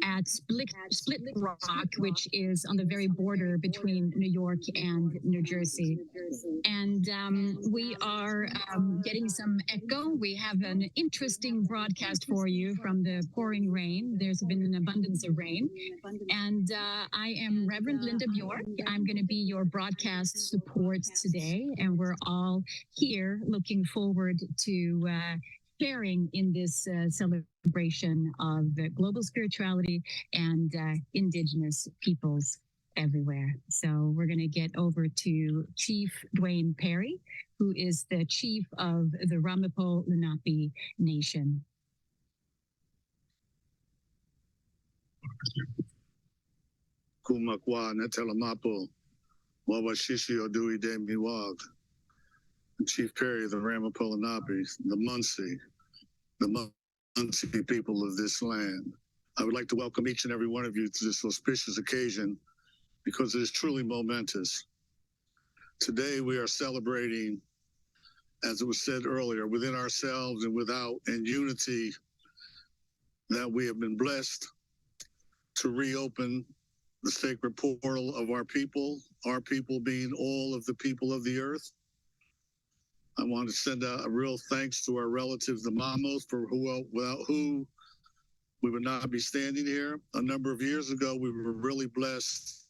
at Split Rock, which is on the very border between New York and New Jersey. And we are getting some echo. We have an interesting broadcast for you from the pouring rain. There's been an abundance of rain. And I am Reverend Linda Bjork. I'm going to be your broadcast support today. And we're all here looking forward to sharing in this celebration of global spirituality and indigenous peoples everywhere. So we're going to get over to Chief Dwaine Perry, who is the chief of the Ramapo Lenaape Nation. Kumakwa Netelamapo, Wawashishi Odui de Miwag. Chief Perry of the Ramapo Lenaape, the Munsee people of this land. I would like to welcome each and every one of you to this auspicious occasion because it is truly momentous. Today we are celebrating, as it was said earlier, within ourselves and without, in unity, that we have been blessed to reopen the sacred portal of our people being all of the people of the earth. I want to send out a real thanks to our relatives, the Mamos, for without who we would not be standing here. A number of years ago, we were really blessed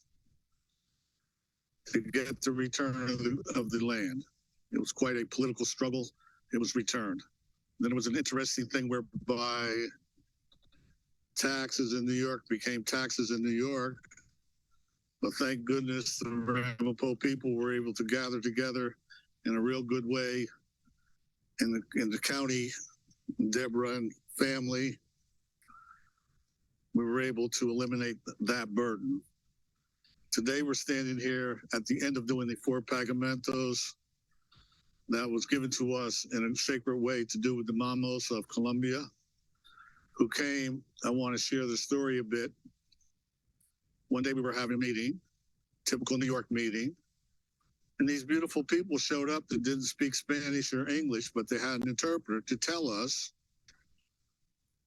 to get the return of the land. It was quite a political struggle. It was returned. Then it was an interesting thing whereby taxes in New York became taxes in New York. But thank goodness the Ramapo people were able to gather together in a real good way in the county. Deborah and family, we were able to eliminate that burden. Today we're standing here at the end of doing the 4 pagamentos that was given to us in a sacred way to do with the Mamos of Colombia who came. I want to share the story a bit. One day we were having a meeting, typical New York meeting, and these beautiful people showed up that didn't speak Spanish or English, but they had an interpreter to tell us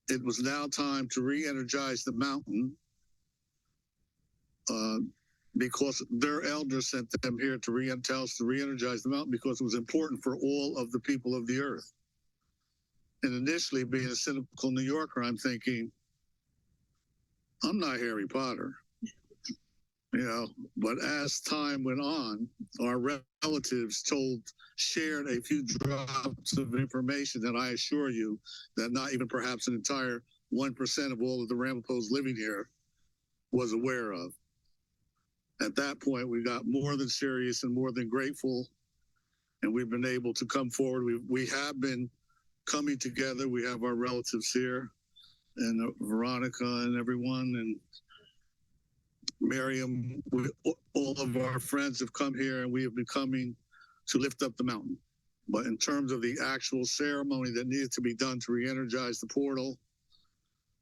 it was now time to re-energize the mountain because their elders sent them here to tell us to re-energize the mountain because it was important for all of the people of the earth. And initially, being a cynical New Yorker, I'm thinking, I'm not Harry Potter. But as time went on, our relatives shared a few drops of information that I assure you that not even perhaps an entire 1% of all of the Ramapos living here was aware of. At that point, we got more than serious and more than grateful, and we've been able to come forward. We have been coming together. We have our relatives here, and Veronica and everyone, and Miriam, all of our friends have come here and we have been coming to lift up the mountain. But in terms of the actual ceremony that needed to be done to re-energize the portal,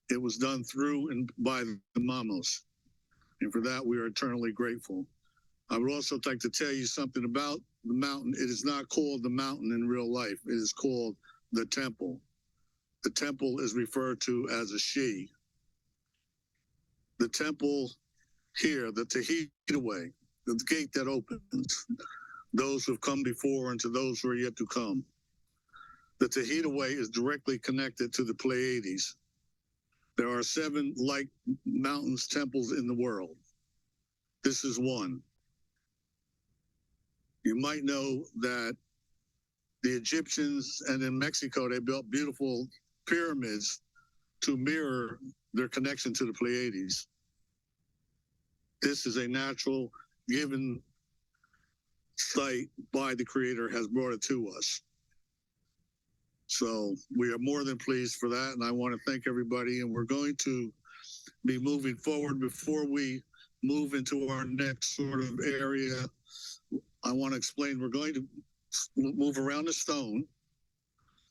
it was done through and by the Mamos. And for that, we are eternally grateful. I would also like to tell you something about the mountain. It is not called the mountain in real life. It is called the temple. The temple is referred to as a she. The temple here, the Tahetaweew, the gate that opens, those who have come before and to those who are yet to come. The Tahetaweew is directly connected to the Pleiades. There are 7 like mountains temples in the world. This is one. You might know that the Egyptians and in Mexico, they built beautiful pyramids to mirror their connection to the Pleiades. This is a natural given site by the Creator has brought it to us. So we are more than pleased for that. And I want to thank everybody. And we're going to be moving forward. Before we move into our next sort of area, I want to explain, we're going to move around the stone.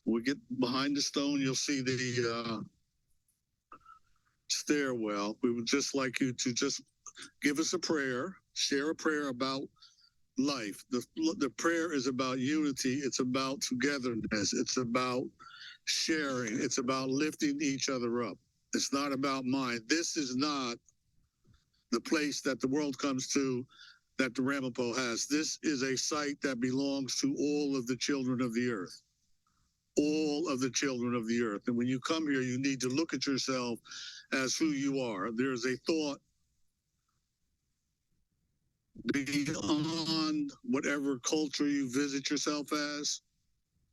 When we get behind the stone, you'll see the stairwell. We would just like you to just give us a prayer, share a prayer about life. The prayer is about unity. It's about togetherness. It's about sharing. It's about lifting each other up. It's not about mine. This is not the place that the world comes to that the Ramapo has. This is a site that belongs to all of the children of the earth. All of the children of the earth. And when you come here, you need to look at yourself as who you are. There's a thought beyond whatever culture you visit yourself as,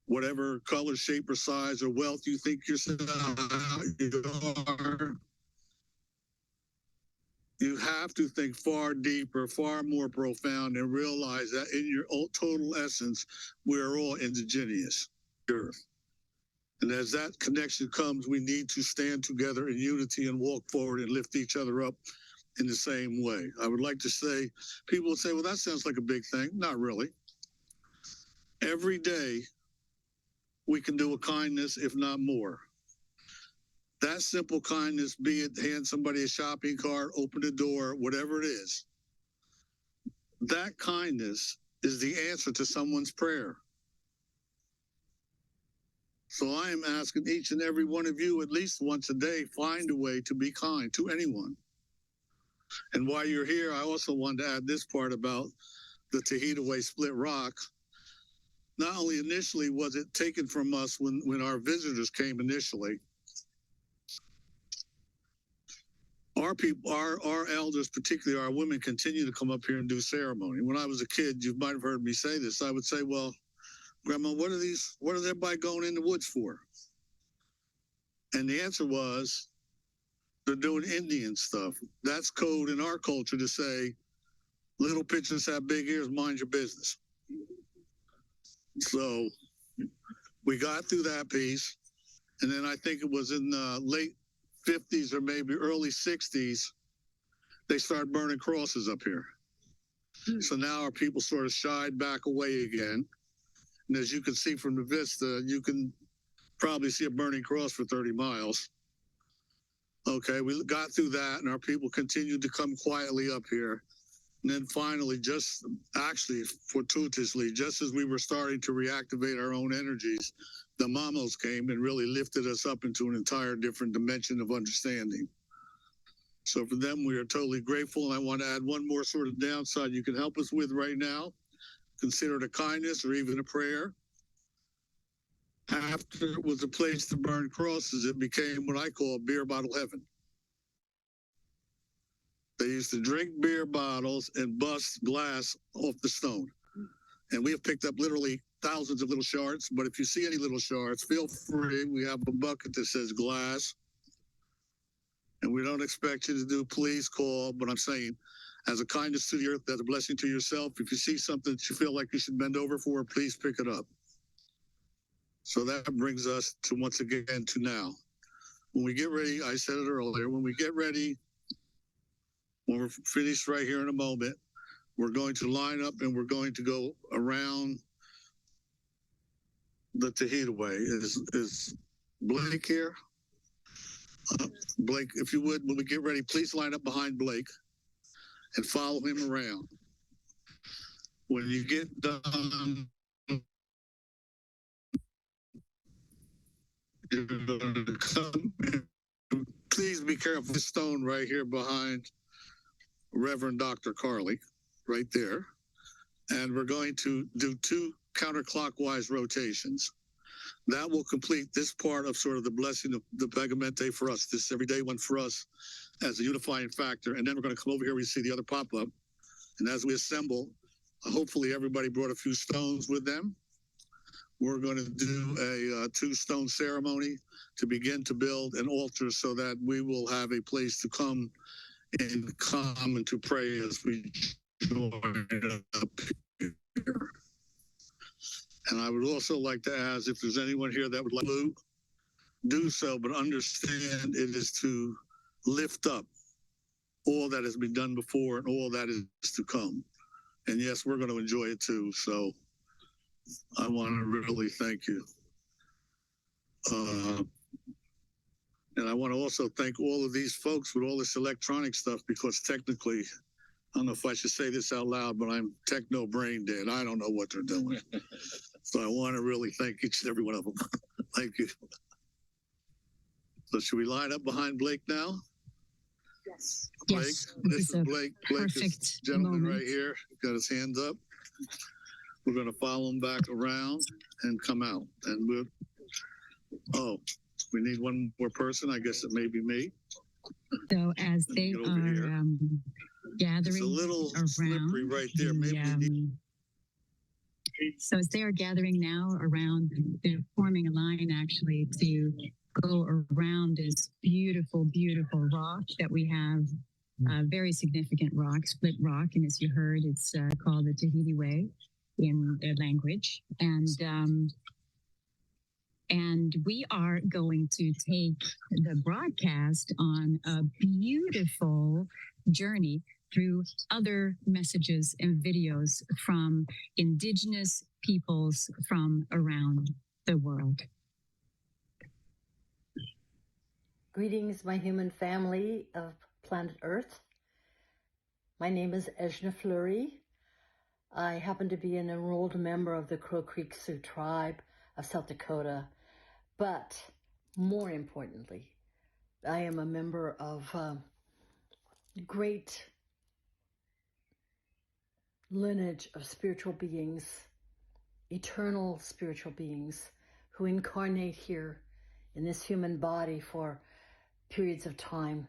whatever color, shape, or size or wealth you think yourself you are. You have to think far deeper, far more profound, and realize that in your total essence, we're all indigenous earth. And as that connection comes, we need to stand together in unity and walk forward and lift each other up in the same way. I would like to say, people would say, well, that sounds like a big thing. Not really. Every day, we can do a kindness, if not more. That simple kindness, be it hand somebody a shopping cart, open the door, whatever it is, that kindness is the answer to someone's prayer. So I am asking each and every one of you, at least once a day, find a way to be kind to anyone. And while you're here, I also wanted to add this part about the Tahetaweew split rock. Not only initially was it taken from us when our visitors came initially, our people, our elders, particularly our women, continue to come up here and do ceremony. When I was a kid, you might have heard me say this. I would say, well, Grandma, what is everybody going in the woods for? And the answer was, they're doing Indian stuff. That's code in our culture to say, little pigeons have big ears, mind your business. So we got through that piece. And then I think it was in the late 50s or maybe early 60s, they started burning crosses up here. So now our people sort of shied back away again. And as you can see from the vista, you can probably see a burning cross for 30 miles. Okay, we got through that and our people continued to come quietly up here. And then finally, just actually fortuitously, just as we were starting to reactivate our own energies, the Mamos came and really lifted us up into an entire different dimension of understanding. So for them, we are totally grateful. And I want to add one more sort of downside you can help us with right now. Consider it a kindness or even a prayer. After it was a place to burn crosses, it became what I call beer bottle heaven. They used to drink beer bottles and bust glass off the stone. And we have picked up literally thousands of little shards, but if you see any little shards, feel free. We have a bucket that says glass. And we don't expect you to do please call, but I'm saying as a kindness to the earth, as a blessing to yourself, if you see something that you feel like you should bend over for, please pick it up. So that brings us to once again to now. When we get ready, I said it earlier, when we get ready, when we're finished right here in a moment, we're going to line up and we're going to go around the Tahetaweew. Is Blake here? Blake, if you would, when we get ready, please line up behind Blake and follow him around. When you get done, you're going to come in. Please be careful. This stone right here behind Reverend Dr. Carly, right there. And we're going to do 2 counterclockwise rotations. That will complete this part of sort of the blessing of the Pagamente for us, this everyday one for us as a unifying factor. And then we're going to come over here, we see the other pop-up. And as we assemble, hopefully everybody brought a few stones with them. We're going to do a 2-stone ceremony to begin to build an altar so that we will have a place to come and to pray as we join up here. And I would also like to ask if there's anyone here that would like to do so, but understand it is to lift up all that has been done before and all that is to come. And yes, we're going to enjoy it too. So I want to really thank you. And I want to also thank all of these folks with all this electronic stuff, because technically, I don't know if I should say this out loud, but I'm techno brain dead. I don't know what they're doing. So I want to really thank each and every one of them. Thank you. So should we line up behind Blake now? Yes. Blake, Yes. this is Blake. Blake is Perfect gentleman moment. right here. He's got his hands up. We're going to follow him back around and come out. And we need one more person. I guess it may be me. So as they are gathering it's a little slippery right there. So as they are gathering now around, they're forming a line actually to go around this beautiful, beautiful rock that we have. Very significant rock, split rock, and as you heard, it's called the Tahetaweew in their language, and we are going to take the broadcast on a beautiful journey through other messages and videos from indigenous peoples from around the world. Greetings, my human family of planet Earth. My name is Ejna Fleury. I happen to be an enrolled member of the Crow Creek Sioux tribe of South Dakota, but more importantly, I am a member of great lineage of spiritual beings, eternal spiritual beings who incarnate here in this human body for periods of time,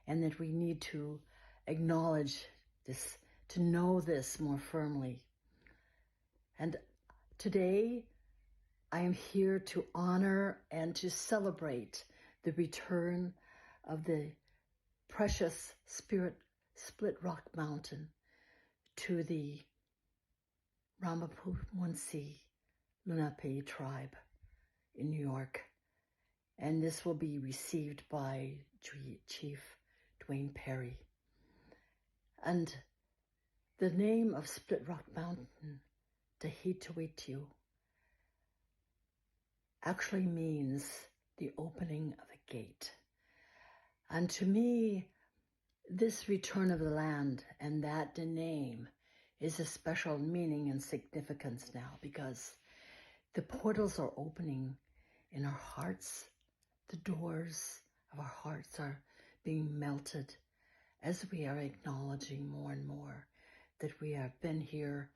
and that we need to acknowledge this, to know this more firmly. And today, I am here to honor and to celebrate the return of the precious spirit split rock mountain to the Ramapo Munsee Lenaape tribe in New York. And this will be received by Chief Dwaine Perry. And the name of Split Rock Mountain, Tahetaweew, actually means the opening of a gate. And to me, this return of the land and that name is a special meaning and significance now, because the portals are opening in our hearts. The doors of our hearts are being melted as we are acknowledging more and more that we have been here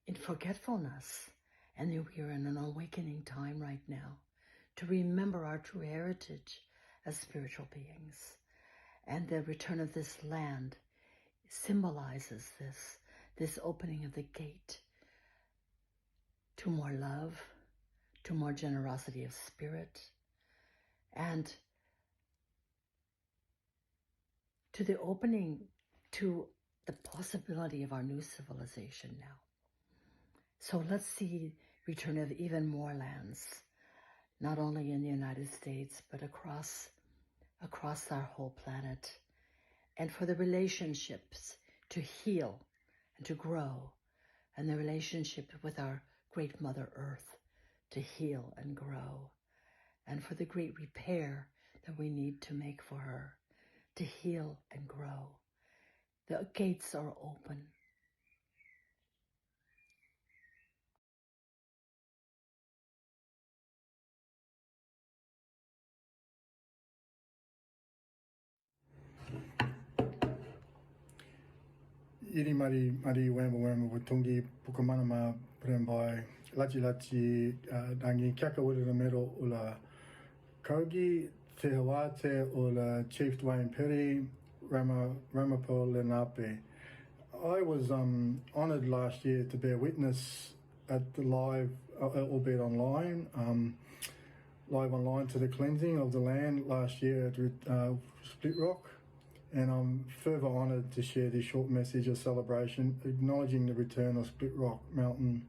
in forgetfulness, and that we are in an awakening time right now to remember our true heritage as spiritual beings. And the return of this land symbolizes this opening of the gate to more love, to more generosity of spirit, and to the opening to the possibility of our new civilization now. So let's see return of even more lands, not only in the United States, but across our whole planet, and for the relationships to heal and to grow, and the relationship with our great Mother Earth to heal and grow, and for the great repair that we need to make for her to heal and grow. The gates are open. Iri mari wama watungi pukamanama prembai lachi dangi kiaka wira mero ula kaugi te hawate ula Chief Dwaine Perry Ramapo Lenaape. I was honoured last year to bear witness at the live, albeit online, live online to the cleansing of the land last year at Split Rock. And I'm further honoured to share this short message of celebration, acknowledging the return of Split Rock Mountain.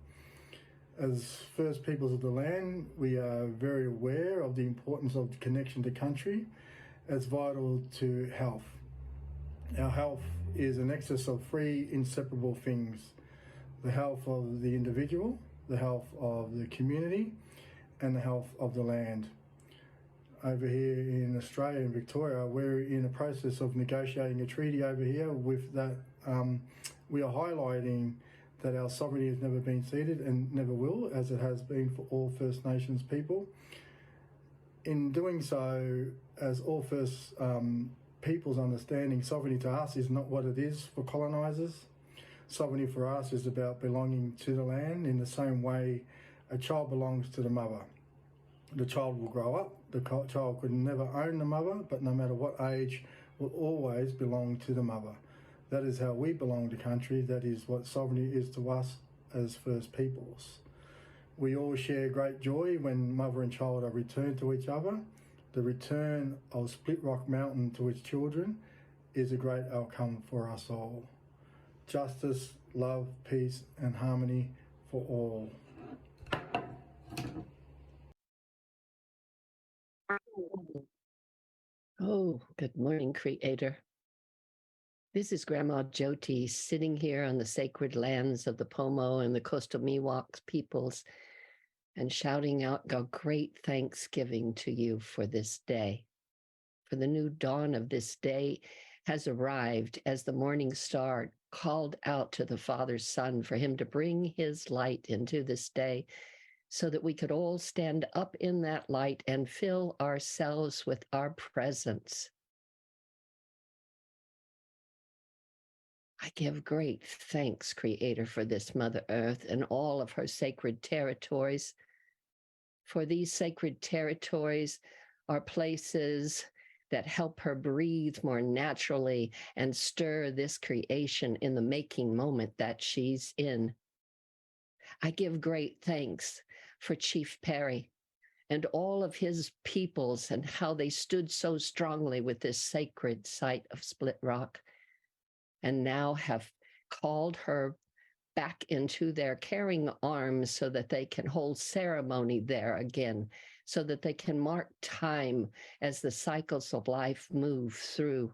As First Peoples of the land, we are very aware of the importance of the connection to country as vital to health. Our health is a nexus of three inseparable things: the health of the individual, the health of the community, and the health of the land. Over here in Australia and Victoria, we're in the process of negotiating a treaty over here with that. We are highlighting that our sovereignty has never been ceded and never will, as it has been for all First Nations people. in doing so, as all First peoples understanding, sovereignty to us is not what it is for colonisers. Sovereignty for us is about belonging to the land in the same way a child belongs to the mother. The child will grow up, the child could never own the mother, but no matter what age, will always belong to the mother. That is how we belong to country. That is what sovereignty is to us as First Peoples. We all share great joy when mother and child are returned to each other. The return of Split Rock Mountain to its children is a great outcome for us all. Justice, love, peace and harmony for all. Oh, good morning, Creator. This is Grandma Jyoti sitting here on the sacred lands of the Pomo and the coastal Miwok peoples and shouting out our great thanksgiving to you for this day. For the new dawn of this day has arrived as the morning star called out to the Father's Son for him to bring his light into this day so that we could all stand up in that light and fill ourselves with our presence. I give great thanks, Creator, for this Mother Earth and all of her sacred territories. For these sacred territories are places that help her breathe more naturally and stir this creation in the making moment that she's in. I give great thanks for Chief Perry and all of his peoples and how they stood so strongly with this sacred site of Split Rock, and now have called her back into their caring arms so that they can hold ceremony there again, so that they can mark time as the cycles of life move through.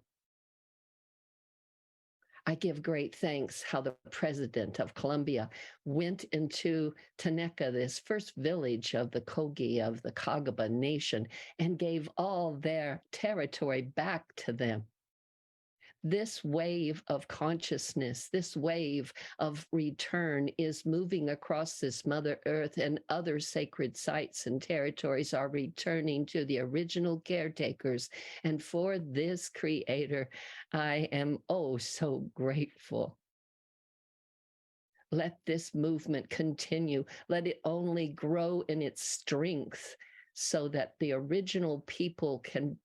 I give great thanks how the president of Colombia went into Teneca, this first village of the Kogi of the Kagaba nation, and gave all their territory back to them. This wave of consciousness, this wave of return is moving across this Mother Earth, and other sacred sites and territories are returning to the original caretakers. And for this, Creator, I am oh so grateful. Let this movement continue. Let it only grow in its strength so that the original people can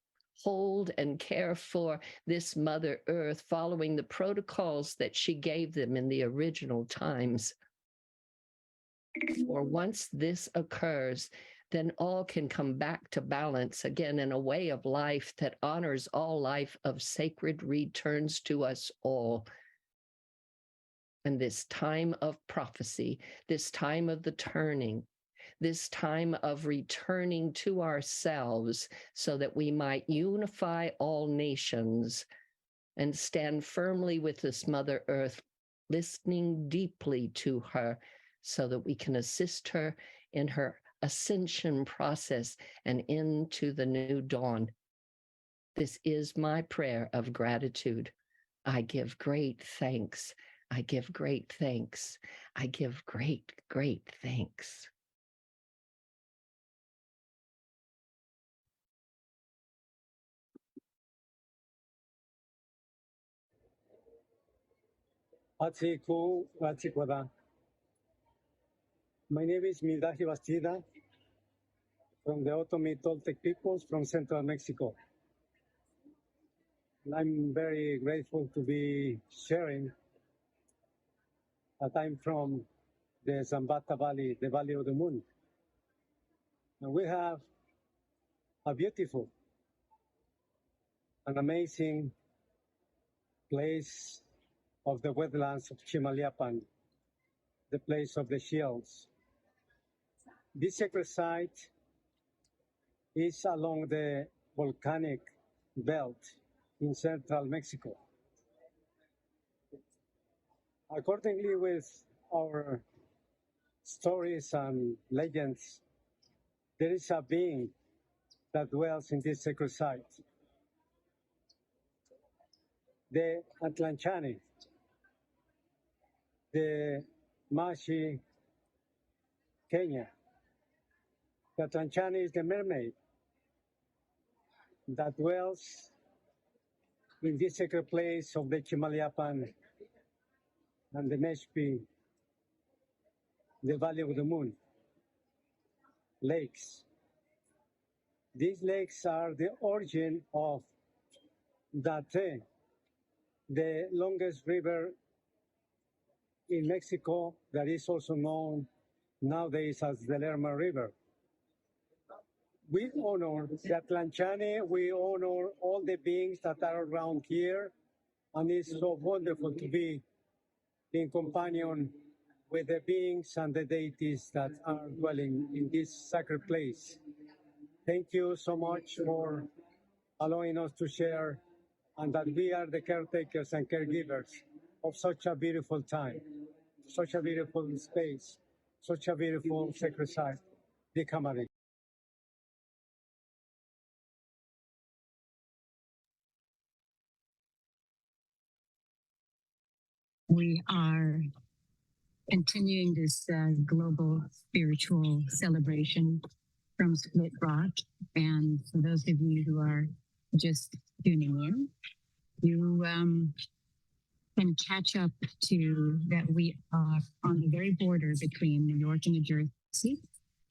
hold and care for this Mother Earth, following the protocols that she gave them in the original times. For once this occurs, then all can come back to balance again in a way of life that honors all life of sacred returns to us all. And this time of prophecy, this time of the turning, this time of returning to ourselves so that we might unify all nations and stand firmly with this Mother Earth, listening deeply to her so that we can assist her in her ascension process and into the new dawn. This is my prayer of gratitude. I give great thanks. I give great thanks. I give great, great thanks. My name is Mildaji Bastida from the Otomi Toltec peoples from Central Mexico. And I'm very grateful to be sharing that I'm from the Zambata Valley, the Valley of the Moon. And we have a beautiful, an amazing place of the wetlands of Chimaliapan, the place of the shields. This sacred site is along the volcanic belt in central Mexico. Accordingly, with our stories and legends, there is a being that dwells in this sacred site. The Atlanchani, the Mashi Kenya. The Atlanchani is the mermaid that dwells in this sacred place of the Chimalyapan and the Meshpi, the Valley of the Moon lakes. These lakes are the origin of the longest river in Mexico that is also known nowadays as the Lerma River. We honor the Atlanchane, we honor all the beings that are around here, and it's so wonderful to be in companion with the beings and the deities that are dwelling in this sacred place. Thank you so much for allowing us to share, and that we are the caretakers and caregivers of such a beautiful time, such a beautiful space, such a beautiful sacred site, the Kamari. We are continuing this global spiritual celebration from Split Rock. And for those of you who are just tuning in, you can catch up to that we are on the very border between New York and New Jersey,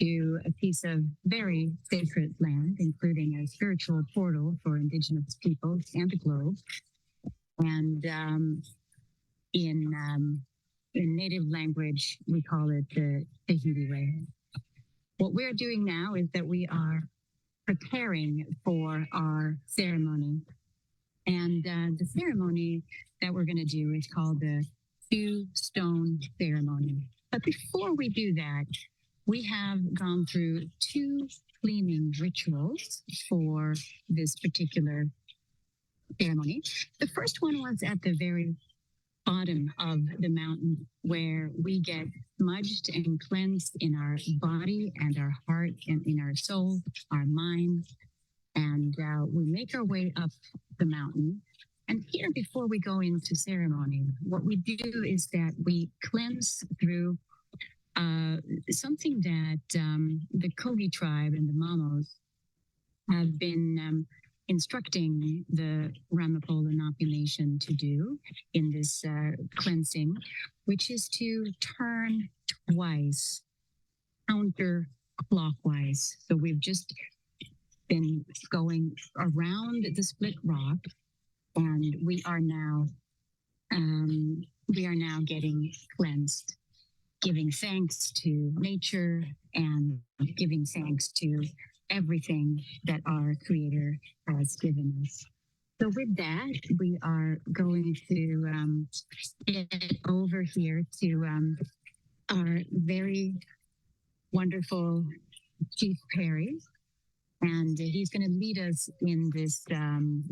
to a piece of very sacred land, including a spiritual portal for indigenous peoples and the globe. And in native language, we call it the Tahetaweew. What we're doing now is that we are preparing for our ceremony. And the ceremony that we're going to do is called the Two-Stone Ceremony. But before we do that, we have gone through two cleaning rituals for this particular ceremony. The first one was at the very bottom of the mountain, where we get smudged and cleansed in our body and our heart and in our soul, our mind. And we make our way up the mountain. And here, before we go into ceremony, what we do is that we cleanse through something that the Kogi tribe and the Mamos have been instructing the Ramapo Lenaape Nation to do in this cleansing, which is to turn twice, counterclockwise. So we've just been going around the Split Rock, and we are now getting cleansed, giving thanks to nature and giving thanks to everything that our Creator has given us. So with that, we are going to get over here to our very wonderful Chief Perry, and he's going to lead us in this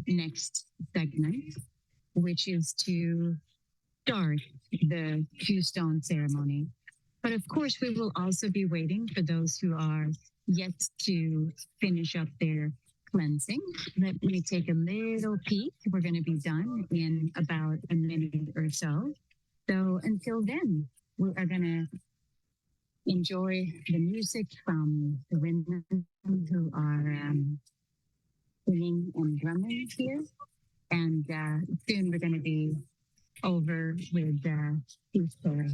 next segment, which is to start the Two-Stone ceremony. But of course, we will also be waiting for those who are yet to finish up their cleansing. Let me take a little peek. We're going to be done in about a minute or so. So until then, we are going to enjoy the music from the women who are singing and drumming here. And soon we're going to be over with Chief Perry.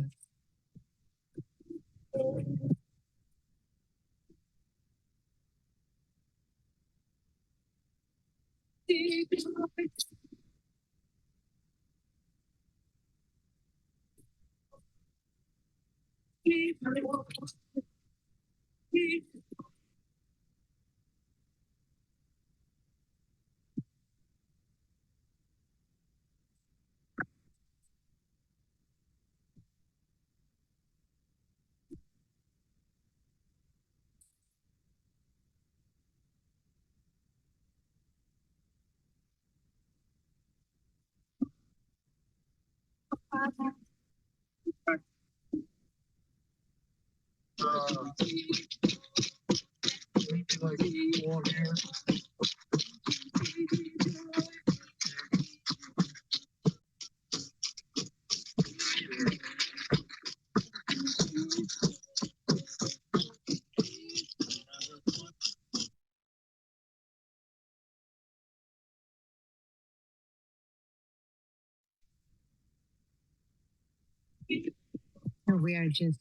So we are just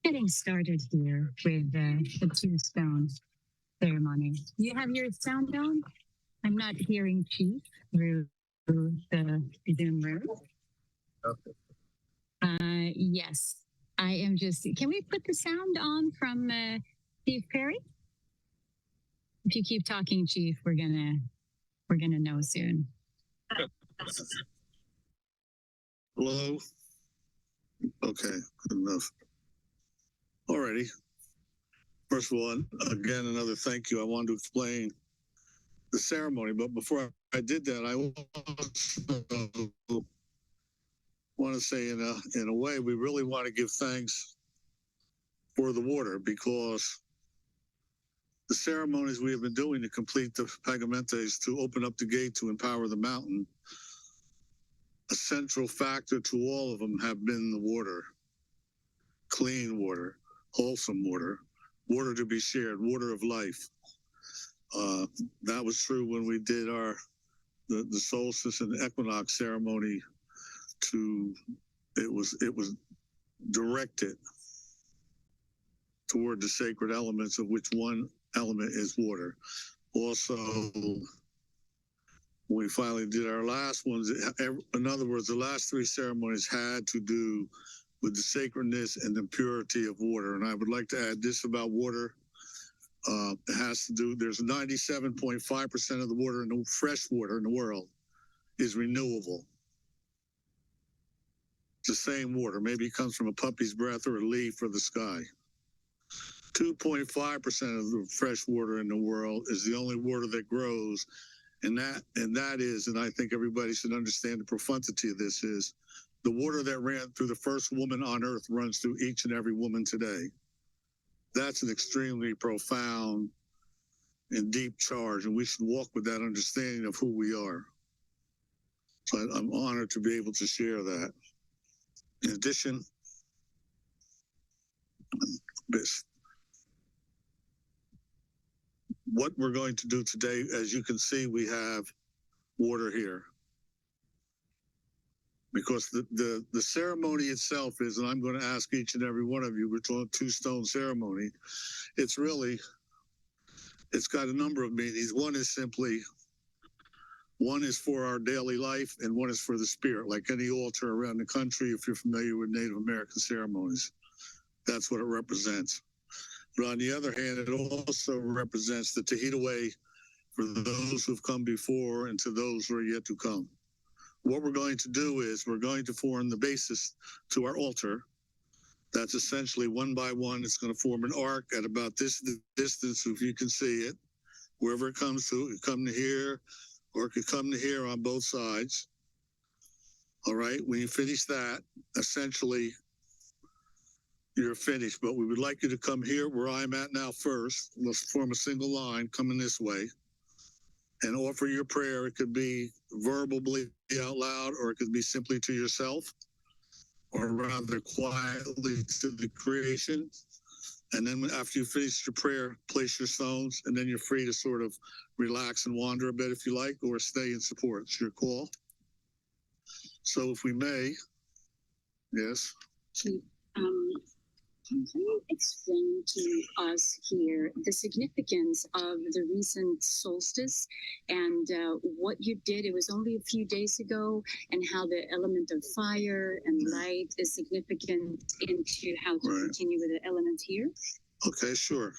getting started here with the two stones ceremony. You have your sound on? I'm not hearing Chief through the Zoom room. Yes, I am just. Can we put the sound on from Steve Perry? If you keep talking, Chief, we're gonna know soon. Hello. Okay, good enough. Alrighty. First of all, again, another thank you. I wanted to explain the ceremony, but before I did that, I also want to say, in a way, we really want to give thanks for the water, because the ceremonies we have been doing to complete the pagamentes, to open up the gate to empower the mountain, a central factor to all of them have been the water. Clean water, wholesome water, water to be shared, water of life. That was true when we did the solstice and equinox ceremony. It was directed toward the sacred elements, of which one element is water. Also, when we finally did our last ones, in other words, the last three ceremonies had to do with the sacredness and the purity of water. And I would like to add this about water. It has to do, there's 97.5% of the water, fresh water in the world is renewable. It's the same water. Maybe it comes from a puppy's breath or a leaf or the sky. 2.5% of the fresh water in the world is the only water that grows. And that is, and I think everybody should understand the profundity of this, is the water that ran through the first woman on earth runs through each and every woman today. That's an extremely profound and deep charge, and we should walk with that understanding of who we are. So I'm honored to be able to share that. In addition, what we're going to do today, as you can see, we have water here. Because the ceremony itself is, and I'm going to ask each and every one of you, we're talking two-stone ceremony. It's got a number of meanings. One is for our daily life, and one is for the spirit, like any altar around the country, if you're familiar with Native American ceremonies. That's what it represents. But on the other hand, it also represents the Tahetaweew for those who've come before and to those who are yet to come. What we're going to do is we're going to form the basis to our altar. That's essentially one by one. It's going to form an arc at about this distance, if you can see it. Wherever it comes to, it could come to here, or it could come to here on both sides. All right, when you finish that, essentially, you're finished. But we would like you to come here where I'm at now first. Let's form a single line coming this way, and offer your prayer. It could be verbally out loud, or it could be simply to yourself, or rather quietly to the creation. And then after you finish your prayer, place your stones, and then you're free to sort of relax and wander a bit if you like, or stay and support. It's your call. So if we may, yes. Can you explain to us here the significance of the recent solstice and what you did? It was only a few days ago, and how the element of fire and light is significant into how to continue with the elements here? Okay, sure.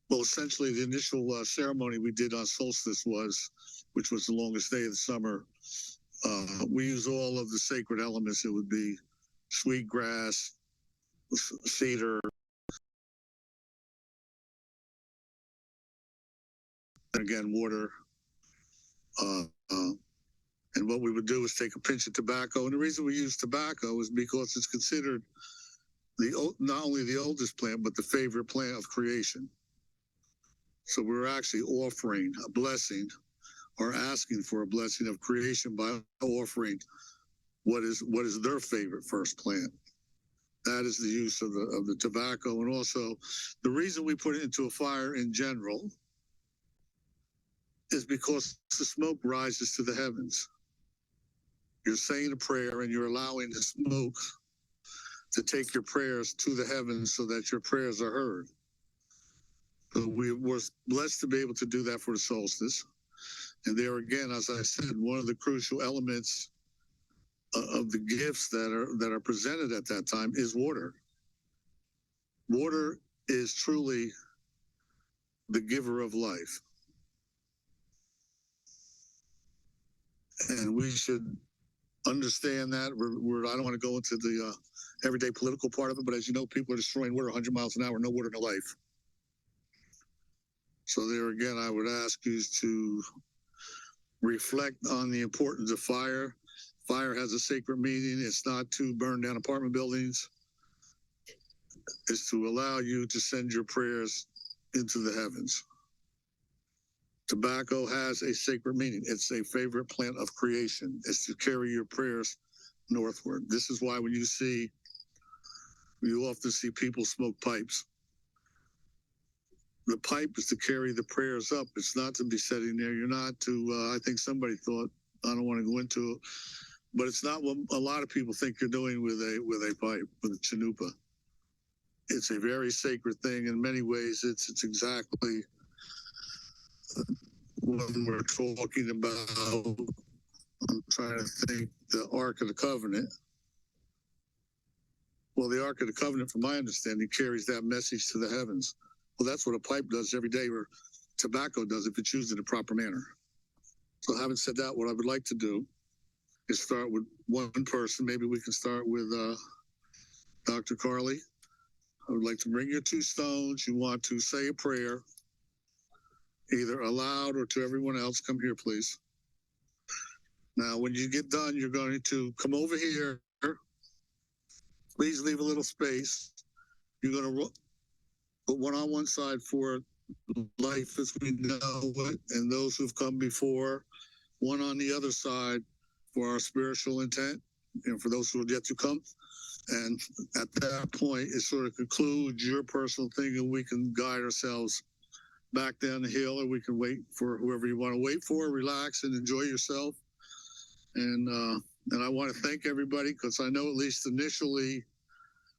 Well, essentially, the initial ceremony we did on solstice which was the longest day of the summer, we use all of the sacred elements. It would be sweetgrass, cedar, and again, water. And what we would do is take a pinch of tobacco. And the reason we use tobacco is because it's considered not only the oldest plant, but the favorite plant of creation. So we're actually offering a blessing, or asking for a blessing of creation, by offering what is their favorite first plant. That is the use of the tobacco. And also, the reason we put it into a fire in general is because the smoke rises to the heavens. you're saying a prayer and you're allowing the smoke to take your prayers to the heavens so that your prayers are heard. So we were blessed to be able to do that for the solstice. And there again, as I said, one of the crucial elements of the gifts that are presented at that time is water. Water is truly the giver of life. And we should understand that. I don't want to go into the everyday political part of it, but as you know, people are destroying water 100 miles an hour, no water, no life. So there again, I would ask you to reflect on the importance of fire. Fire has a sacred meaning. It's not to burn down apartment buildings. It's to allow you to send your prayers into the heavens. Tobacco has a sacred meaning. It's a favorite plant of creation. It's to carry your prayers northward. This is why when you often see people smoke pipes. The pipe is to carry the prayers up. It's not to be sitting there. You're not to, I think somebody thought, I don't want to go into it, but it's not what a lot of people think you're doing with a pipe, with a chanupa. It's a very sacred thing. In many ways, it's exactly when we're talking about, I'm trying to think, the Ark of the Covenant. Well, the Ark of the Covenant, from my understanding, carries that message to the heavens. Well, that's what a pipe does every day, or tobacco does if it's used in a proper manner. So having said that, what I would like to do is start with one person. Maybe we can start with Dr. Carly. I would like to bring your 2 stones. You want to say a prayer, either aloud or to everyone else. Come here, please. Now, when you get done, you're going to come over here. Please leave a little space. You're going to put one on one side for life as we know it, and those who've come before, one on the other side for our spiritual intent, and for those who have yet to come. And at that point, it sort of concludes your personal thing, and we can guide ourselves back down the hill, or we can wait for whoever you want to wait for, relax and enjoy yourself. And I want to thank everybody, because I know at least initially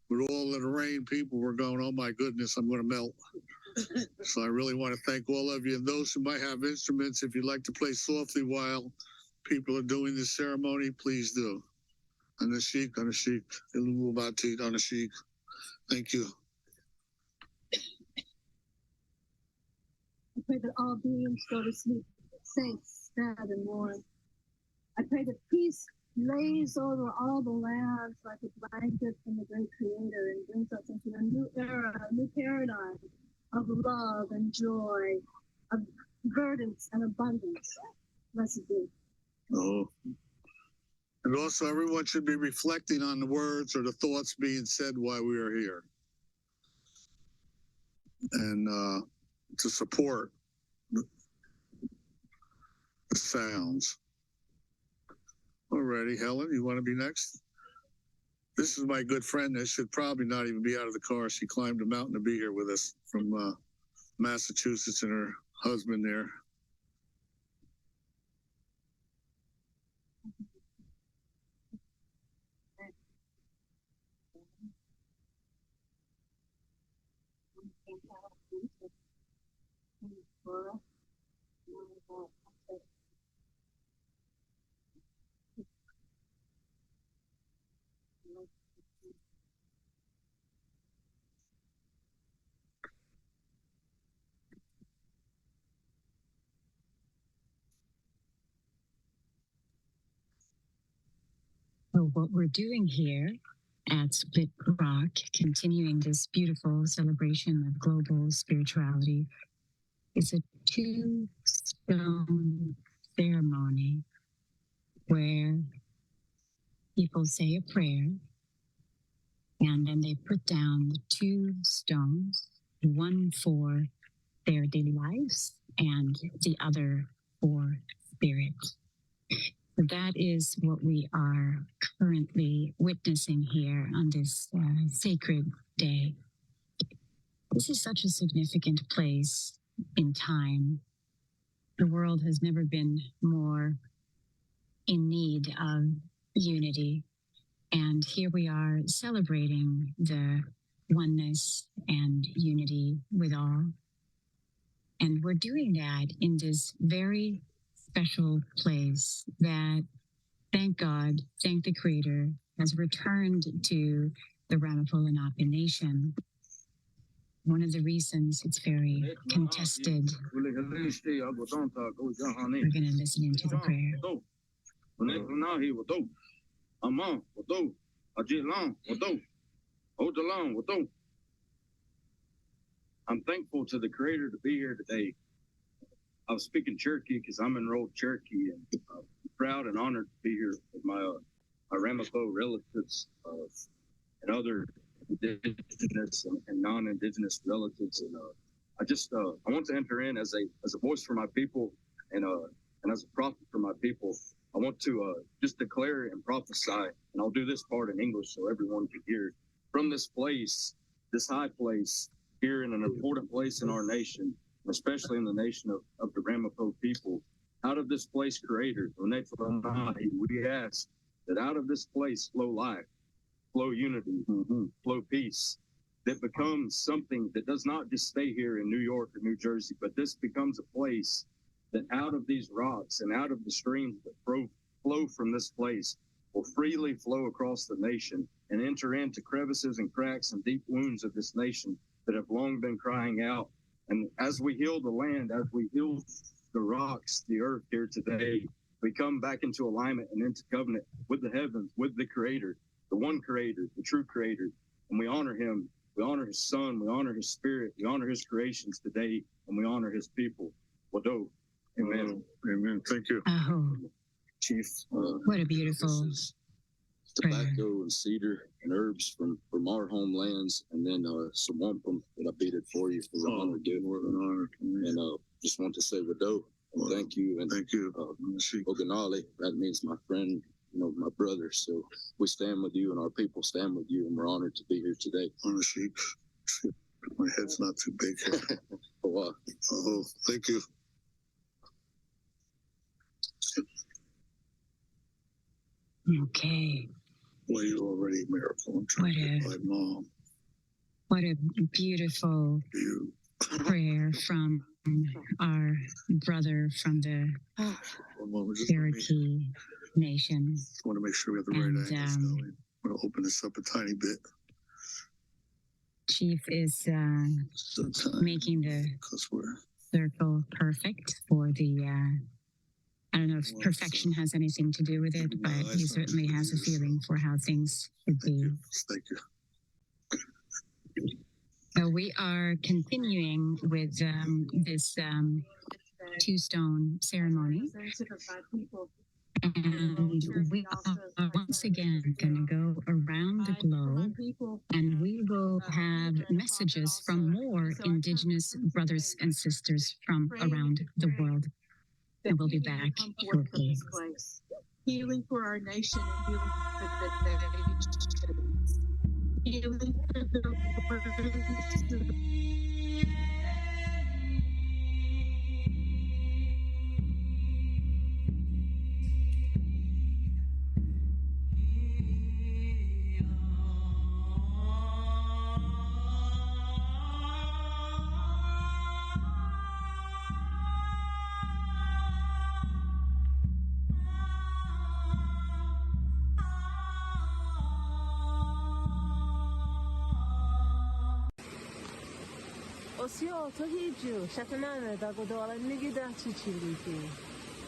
with all of the rain, people were going, oh my goodness, I'm going to melt. So I really want to thank all of you, and those who might have instruments, if you'd like to play softly while people are doing this ceremony, please do. Anashik, Ilumubati, Anashik. Thank you. I pray that all beings go to sleep safe, sad, and warm. I pray that peace lays over all the lands like a blanket from the great creator and brings us into a new era, a new paradigm of love and joy, of verdance and abundance. Blessed be. Oh. And also, everyone should be reflecting on the words or the thoughts being said while we are here. And to support the sounds. Alrighty, Helen, you want to be next? This is my good friend that should probably not even be out of the car. She climbed a mountain to be here with us from Massachusetts, and her husband there. So what we're doing here at Split Rock, continuing this beautiful celebration of global spirituality, is a 2-stone ceremony where people say a prayer, and then they put down the 2 stones, one for their daily lives and the other for spirit. So that is what we are currently witnessing here on this sacred day. This is such a significant place in time. The world has never been more in need of unity. And here we are celebrating the oneness and unity with all. And we're doing that in this very special place that, thank God, thank the Creator, has returned to the Ramapo Lenaape Nation. One of the reasons it's very contested. We're going to listen into the prayer. I'm thankful to the Creator to be here today. I was speaking Cherokee because I'm enrolled Cherokee, and I'm proud and honored to be here with my Ramapo relatives and other indigenous and non-indigenous relatives. And I want to enter in as a voice for my people and as a prophet for my people. I want to just declare and prophesy, and I'll do this part in English so everyone can hear. From this place, this high place, here in an important place in our nation, especially in the nation of the Ramapo people, out of this place, Creator, we ask that out of this place flow life, flow unity, flow peace, that becomes something that does not just stay here in New York or New Jersey, but this becomes a place that out of these rocks and out of the streams that flow from this place will freely flow across the nation and enter into crevices and cracks and deep wounds of this nation that have long been crying out. And as we heal the land, as we heal the rocks, the earth here today, we come back into alignment and into covenant with the heavens, with the Creator, the one Creator, the true Creator. And we honor Him. We honor His Son. We honor His Spirit. We honor His creations today. And we honor His people. Wado. Amen. Amen. Thank you. Chief. What a beautiful tobacco and cedar and herbs from our homelands, and then some wampum that I beaded for you for the honor gift. More than honor. And just want to say Wado, and thank you. And thank you. Oganali, that means my friend, my brother. So we stand with you, and our people stand with you, and we're honored to be here today. My head's not too big. Oh, thank you. Okay. Well, you're already a miracle. Mom. What a beautiful prayer from our brother from the Cherokee Nation. I want to make sure we have the right angles going. I'm going to open this up a tiny bit. Chief is making the circle perfect for the I don't know if perfection has anything to do with it, but he certainly has a feeling for how things should be. Thank you. So we are continuing with this two-stone ceremony. And we are once again going to go around the globe, and we will have messages from more indigenous brothers and sisters from around the world. And we'll be back shortly. Healing for our nation and healing for the nation. Healing for the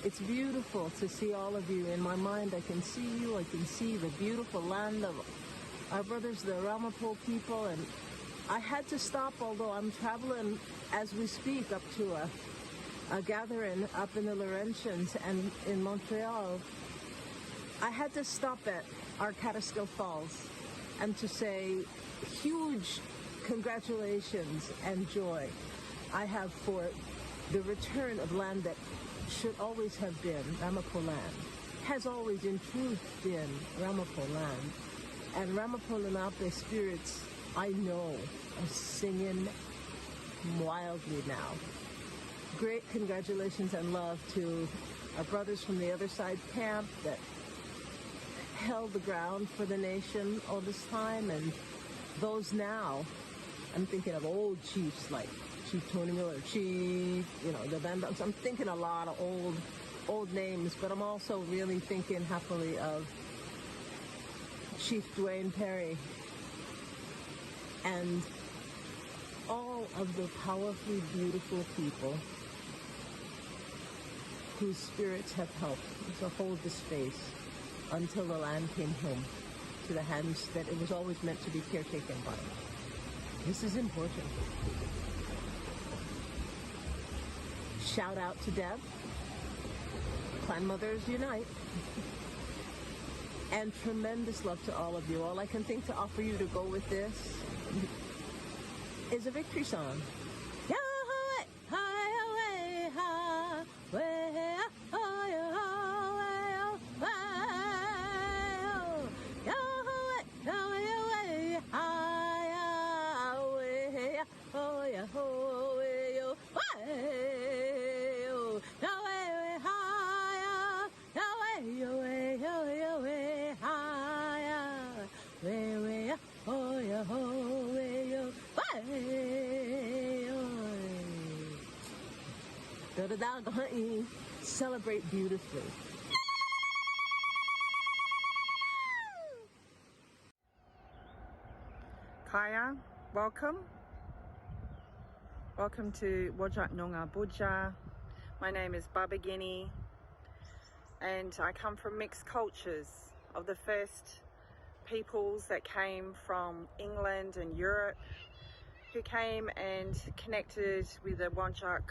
It's beautiful to see all of you. In my mind, I can see you. I can see the beautiful land of our brothers, the Ramapo people. And I had to stop, although I'm traveling as we speak up to a gathering up in the Laurentians and in Montreal. I had to stop at our Catskill Falls and to say huge congratulations and joy I have for the return of land that should always have been Ramapo land, has always in truth been Ramapo land. And Ramapo Lenaape spirits, I know, are singing wildly now. Great congratulations and love to our brothers from the other side camp that held the ground for the nation all this time, and those now, I'm thinking of old chiefs like Chief Tony Miller, Chief, the Van Dams. I'm thinking a lot of old names, but I'm also really thinking happily of Chief Dwaine Perry and all of the powerfully beautiful people whose spirits have helped to hold the space until the land came home to the hands that it was always meant to be caretaken by. This is important. Shout out to Deb. Clan Mothers Unite. And tremendous love to all of you. All I can think to offer you to go with this is a victory song. Celebrate beautifully. Kaya, welcome. Welcome to Wajak Noongar Budja. My name is Babagini, and I come from mixed cultures of the first peoples that came from England and Europe, who came and connected with the Wajak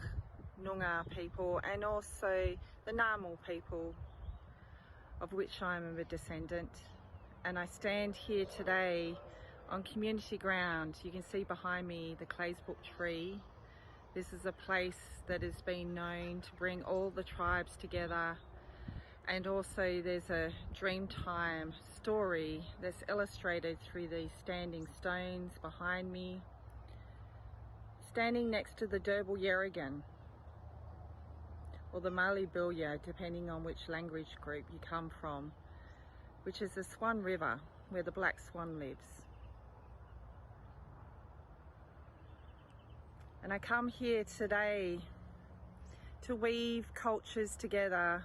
Noongar people and also the Ngāmo people, of which I'm a descendant. And I stand here today on community ground. You can see behind me the Claysbrook tree. This is a place that has been known to bring all the tribes together, and also there's a Dreamtime story that's illustrated through these standing stones behind me, standing next to the Derbil Yerrigan, or the Mali Bilya, depending on which language group you come from, which is the Swan River where the black swan lives. And I come here today to weave cultures together,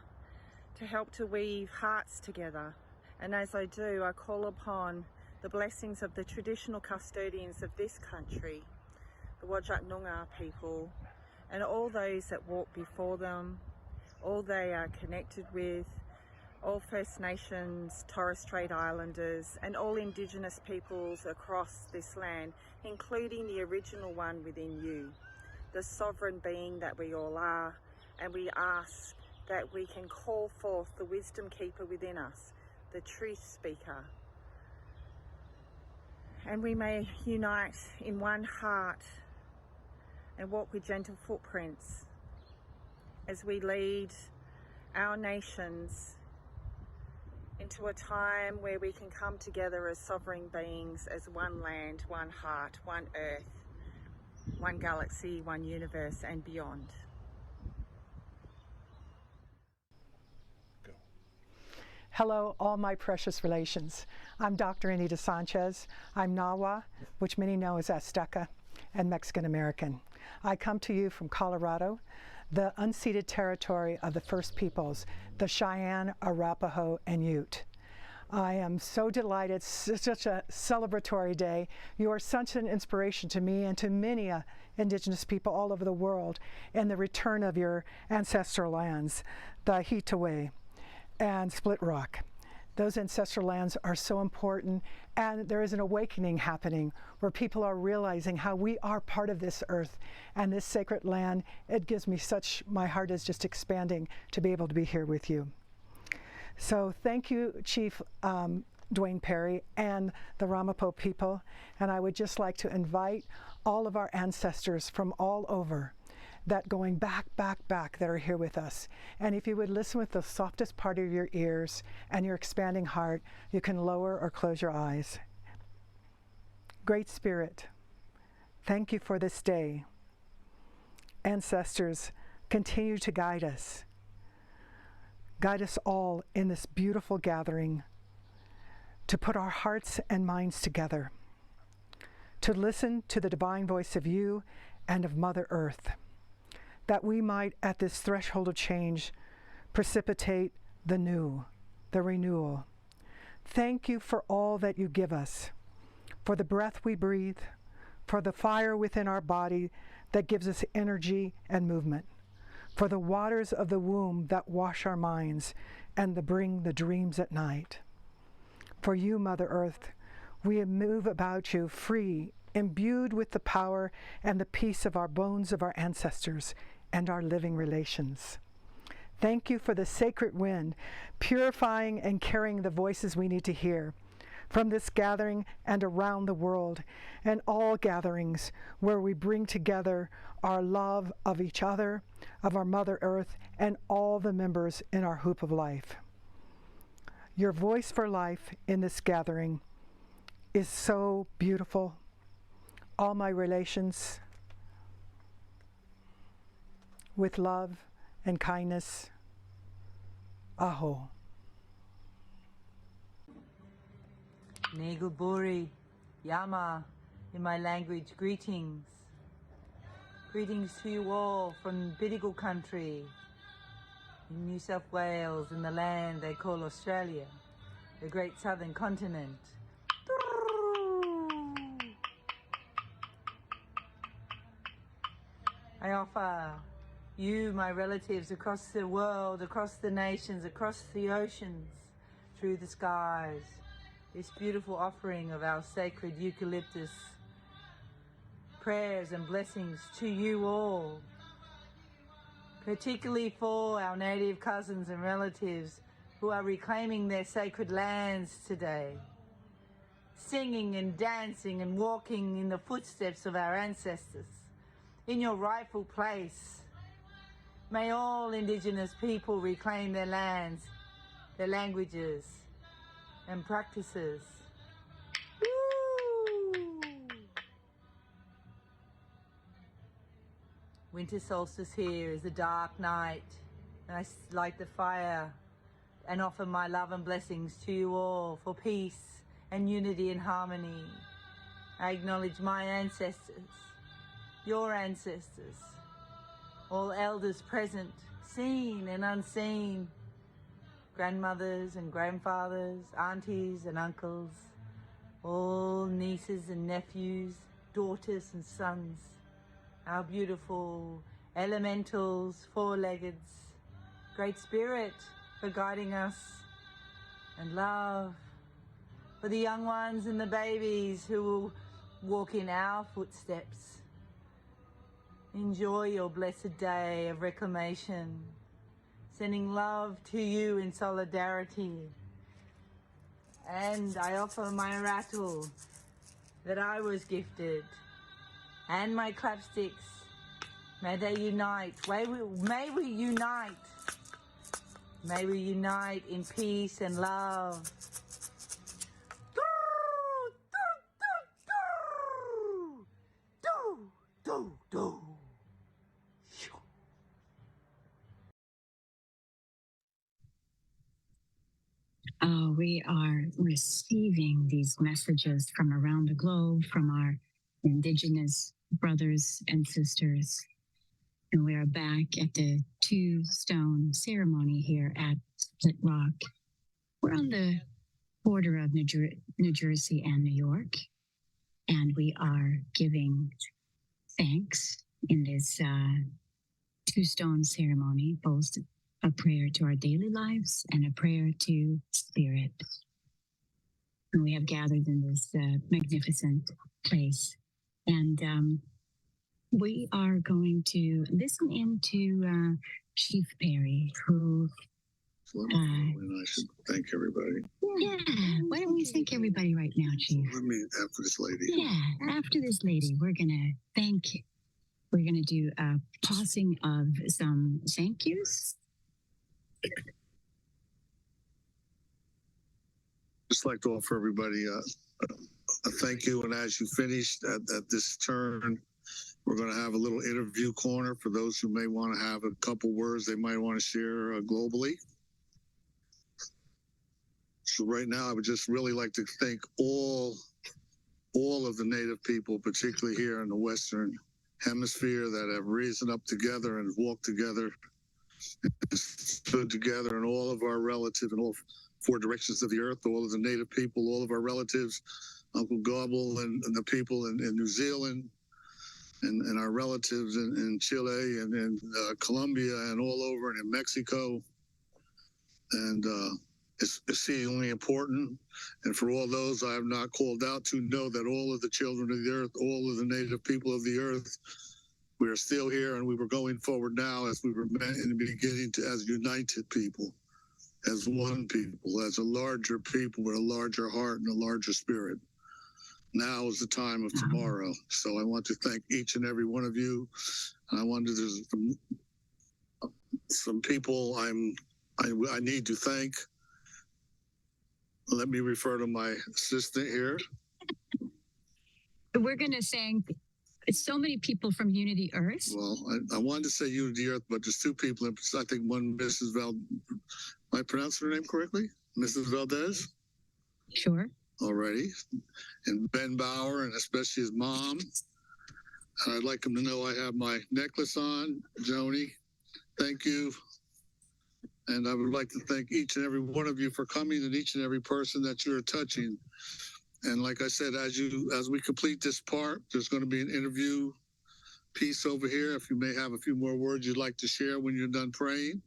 to help to weave hearts together. And as I do, I call upon the blessings of the traditional custodians of this country, the Wajak Noongar people, and all those that walk before them, all they are connected with, all First Nations, Torres Strait Islanders, and all indigenous peoples across this land, including the original one within you, the sovereign being that we all are. And we ask that we can call forth the wisdom keeper within us, the truth speaker. And we may unite in one heart and walk with gentle footprints as we lead our nations into a time where we can come together as sovereign beings, as one land, one heart, one earth, one galaxy, one universe, and beyond. Hello, all my precious relations. I'm Dr. Anita Sanchez. I'm Nawa, which many know as Azteca, and Mexican American. I come to you from Colorado, the unceded territory of the First Peoples, the Cheyenne, Arapaho, and Ute. I am so delighted. It's such a celebratory day. You are such an inspiration to me and to many indigenous people all over the world in the return of your ancestral lands, the Tahetaweew and Split Rock. Those ancestral lands are so important, and there is an awakening happening where people are realizing how we are part of this earth and this sacred land. It gives me my heart is just expanding to be able to be here with you. So thank you, Chief Dwaine Perry and the Ramapo people, and I would just like to invite all of our ancestors from all over that going back, that are here with us. And if you would listen with the softest part of your ears and your expanding heart, you can lower or close your eyes. Great Spirit, thank you for this day. Ancestors, continue to guide us. Guide us all in this beautiful gathering to put our hearts and minds together, to listen to the divine voice of you and of Mother Earth, that we might, at this threshold of change, precipitate the new, the renewal. Thank you for all that you give us, for the breath we breathe, for the fire within our body that gives us energy and movement, for the waters of the womb that wash our minds and bring the dreams at night. For you, Mother Earth, we move about you free, imbued with the power and the peace of our bones of our ancestors and our living relations. Thank you for the sacred wind, purifying and carrying the voices we need to hear from this gathering and around the world, and all gatherings where we bring together our love of each other, of our Mother Earth, and all the members in our hoop of life. Your voice for life in this gathering is so beautiful. All my relations, with love and kindness, aho. Neguburi, Yama, in my language, greetings. Greetings to you all from Bidigal country, in New South Wales, in the land they call Australia, the great southern continent. I offer you, my relatives, across the world, across the nations, across the oceans, through the skies, this beautiful offering of our sacred eucalyptus prayers and blessings to you all, particularly for our native cousins and relatives who are reclaiming their sacred lands today, singing and dancing and walking in the footsteps of our ancestors, in your rightful place. May all indigenous people reclaim their lands, their languages and practices. Woo! Winter solstice here is a dark night, and I light the fire and offer my love and blessings to you all for peace and unity and harmony. I acknowledge my ancestors, your ancestors, all elders present, seen and unseen, grandmothers and grandfathers, aunties and uncles, all nieces and nephews, daughters and sons, our beautiful elementals, four-leggeds, Great Spirit for guiding us, and love for the young ones and the babies who will walk in our footsteps. Enjoy your blessed day of reclamation, sending love to you in solidarity. And I offer my rattle that I was gifted, and my clapsticks. May they unite. May we unite. May we unite in peace and love. We are receiving these messages from around the globe, from our indigenous brothers and sisters. And we are back at the two-stone ceremony here at Split Rock. We're on the border of New Jersey and New York, and we are giving thanks in this two-stone ceremony, both a prayer to our daily lives and a prayer to Spirit. And we have gathered in this magnificent place. And we are going to listen into Chief Perry, who... I should thank everybody. Yeah, why don't we thank everybody right now, Chief? I mean, after this lady. Yeah, after this lady, we're going to do a pausing of some thank yous. Just like to offer everybody a thank you, and as you finish at this turn, we're going to have a little interview corner for those who may want to have a couple words they might want to share globally. So right now, I would just really like to thank all of the Native people, particularly here in the Western Hemisphere, that have risen up together and walked together and stood together, and all of our relatives in all four directions of the earth, all of the Native people, all of our relatives, Uncle Gobble and the people in New Zealand, and our relatives in Chile and in Colombia and all over, and in Mexico. And it's exceedingly important. And for all those I have not called out to, know that all of the children of the earth, all of the Native people of the earth, we are still here, and we were going forward now as we were meant in the beginning to as united people, as one people, as a larger people with a larger heart and a larger spirit. Now is the time of tomorrow. So I want to thank each and every one of you. And I wanted to, some people I need to thank. Let me refer to my assistant here. We're going to thank so many people from Unity Earth. Well, I wanted to say Unity Earth, but there's two people. I think one, Mrs. Am I pronouncing her name correctly? Mrs. Valdez? Sure. Alrighty. And Ben Bauer, and especially his mom. And I'd like him to know I have my necklace on. Joni, thank you. And I would like to thank each and every one of you for coming, and each and every person that you're touching. And like I said, as we complete this part, there's going to be an interview piece over here. If you may have a few more words you'd like to share when you're done praying,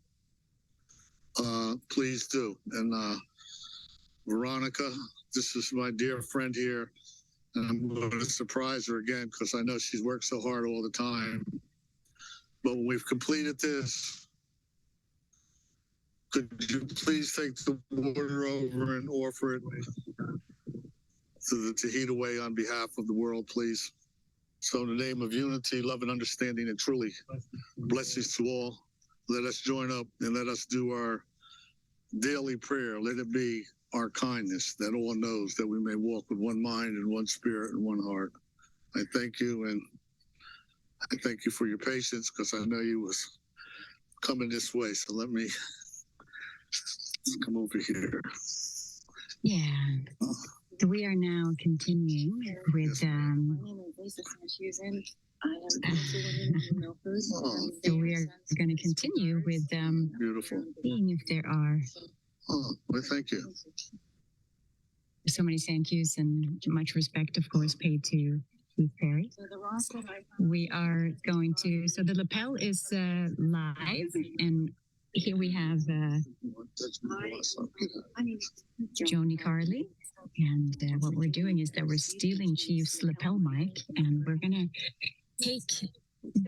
please do. And Veronica, this is my dear friend here, and I'm going to surprise her again because I know she's worked so hard all the time. But when we've completed this, could you please take the water over and offer it to the Tahetaweew on behalf of the world, please? So in the name of unity, love, and understanding, and truly blessings to all, let us join up and let us do our daily prayer. Let it be our kindness that all knows, that we may walk with one mind and one spirit and one heart. I thank you, and I thank you for your patience, because I know you was coming this way. So let me come over here. Yeah. We are now continuing with My name is Lisa Sanchez. I am so we are going to continue with Beautiful. seeing if there are Well, thank you. so many thank yous, and much respect, of course, paid to Keith Perry. So the rock that I We are going to, so the lapel is live, and here we have Joni Carley. And what we're doing is that we're stealing Chief's lapel mic, and we're going to take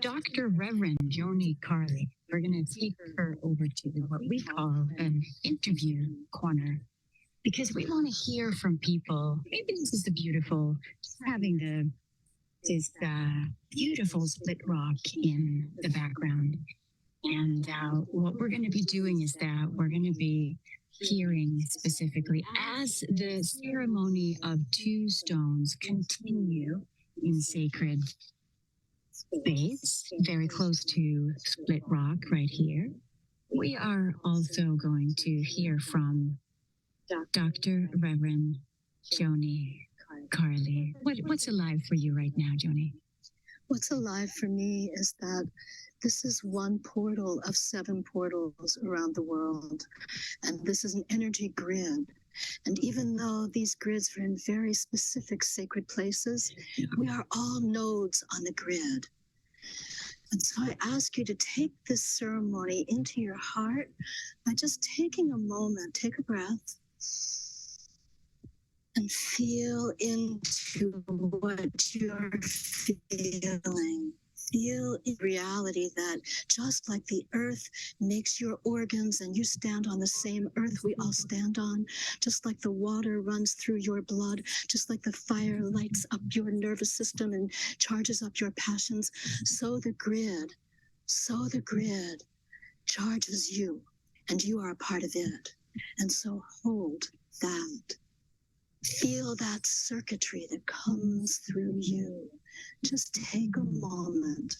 Dr. Reverend Joni Carley. We're going to take her over to what we call an interview corner, because we want to hear from people. Maybe this is the beautiful, having this beautiful split rock in the background. And what we're going to be doing is that we're going to be hearing specifically as the ceremony of two stones continue in sacred space, very close to Split Rock right here. We are also going to hear from Dr. Reverend Joni Carley. What's alive for you right now, Joni? What's alive for me is that this is one portal of 7 portals around the world. And this is an energy grid. And even though these grids are in very specific sacred places, we are all nodes on the grid. And so I ask you to take this ceremony into your heart by just taking a moment, take a breath, and feel into what you're feeling. Feel in reality that just like the earth makes your organs and you stand on the same earth we all stand on, just like the water runs through your blood, just like the fire lights up your nervous system and charges up your passions, so the grid charges you, and you are a part of it. And so hold that. Feel that circuitry that comes through you. Just take a moment.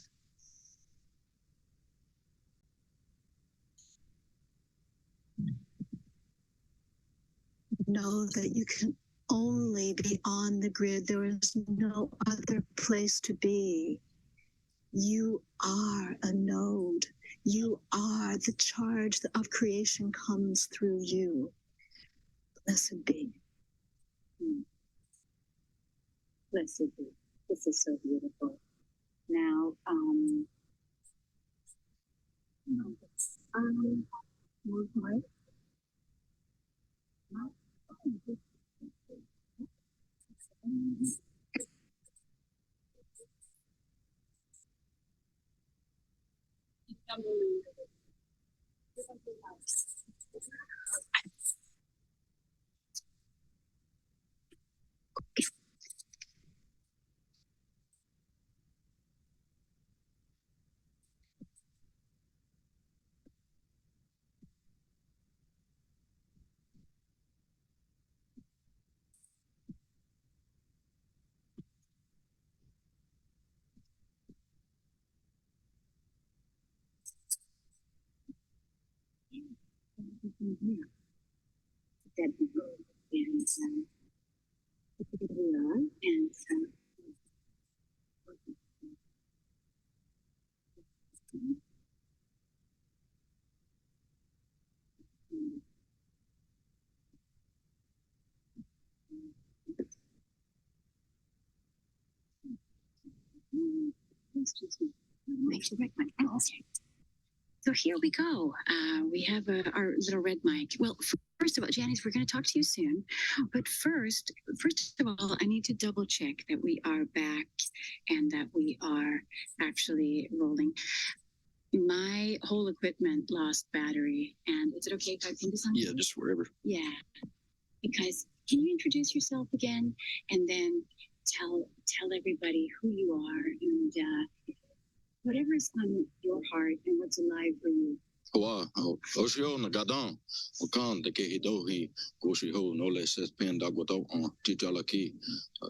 know that you can only be on the grid. There is no other place to be. You are a node. You are the charge of creation comes through you. Blessed be. Blessed be. This is so beautiful. Now, more heart. So here we go. We have our little red mic. Well, first of all, Janice, we're going to talk to you soon. But first of all, I need to double check that we are back and that we are actually rolling. My whole equipment lost battery. And is it okay if I pin this on? Yeah, just wherever. Yeah. Because can you introduce yourself again and then tell everybody who you are and whatever's on your heart and what's alive for you. Wow, Oshio Nagadon, Okan, the Kehidohi, Goshiho, no less as Pen Dagwato on Tijalaki,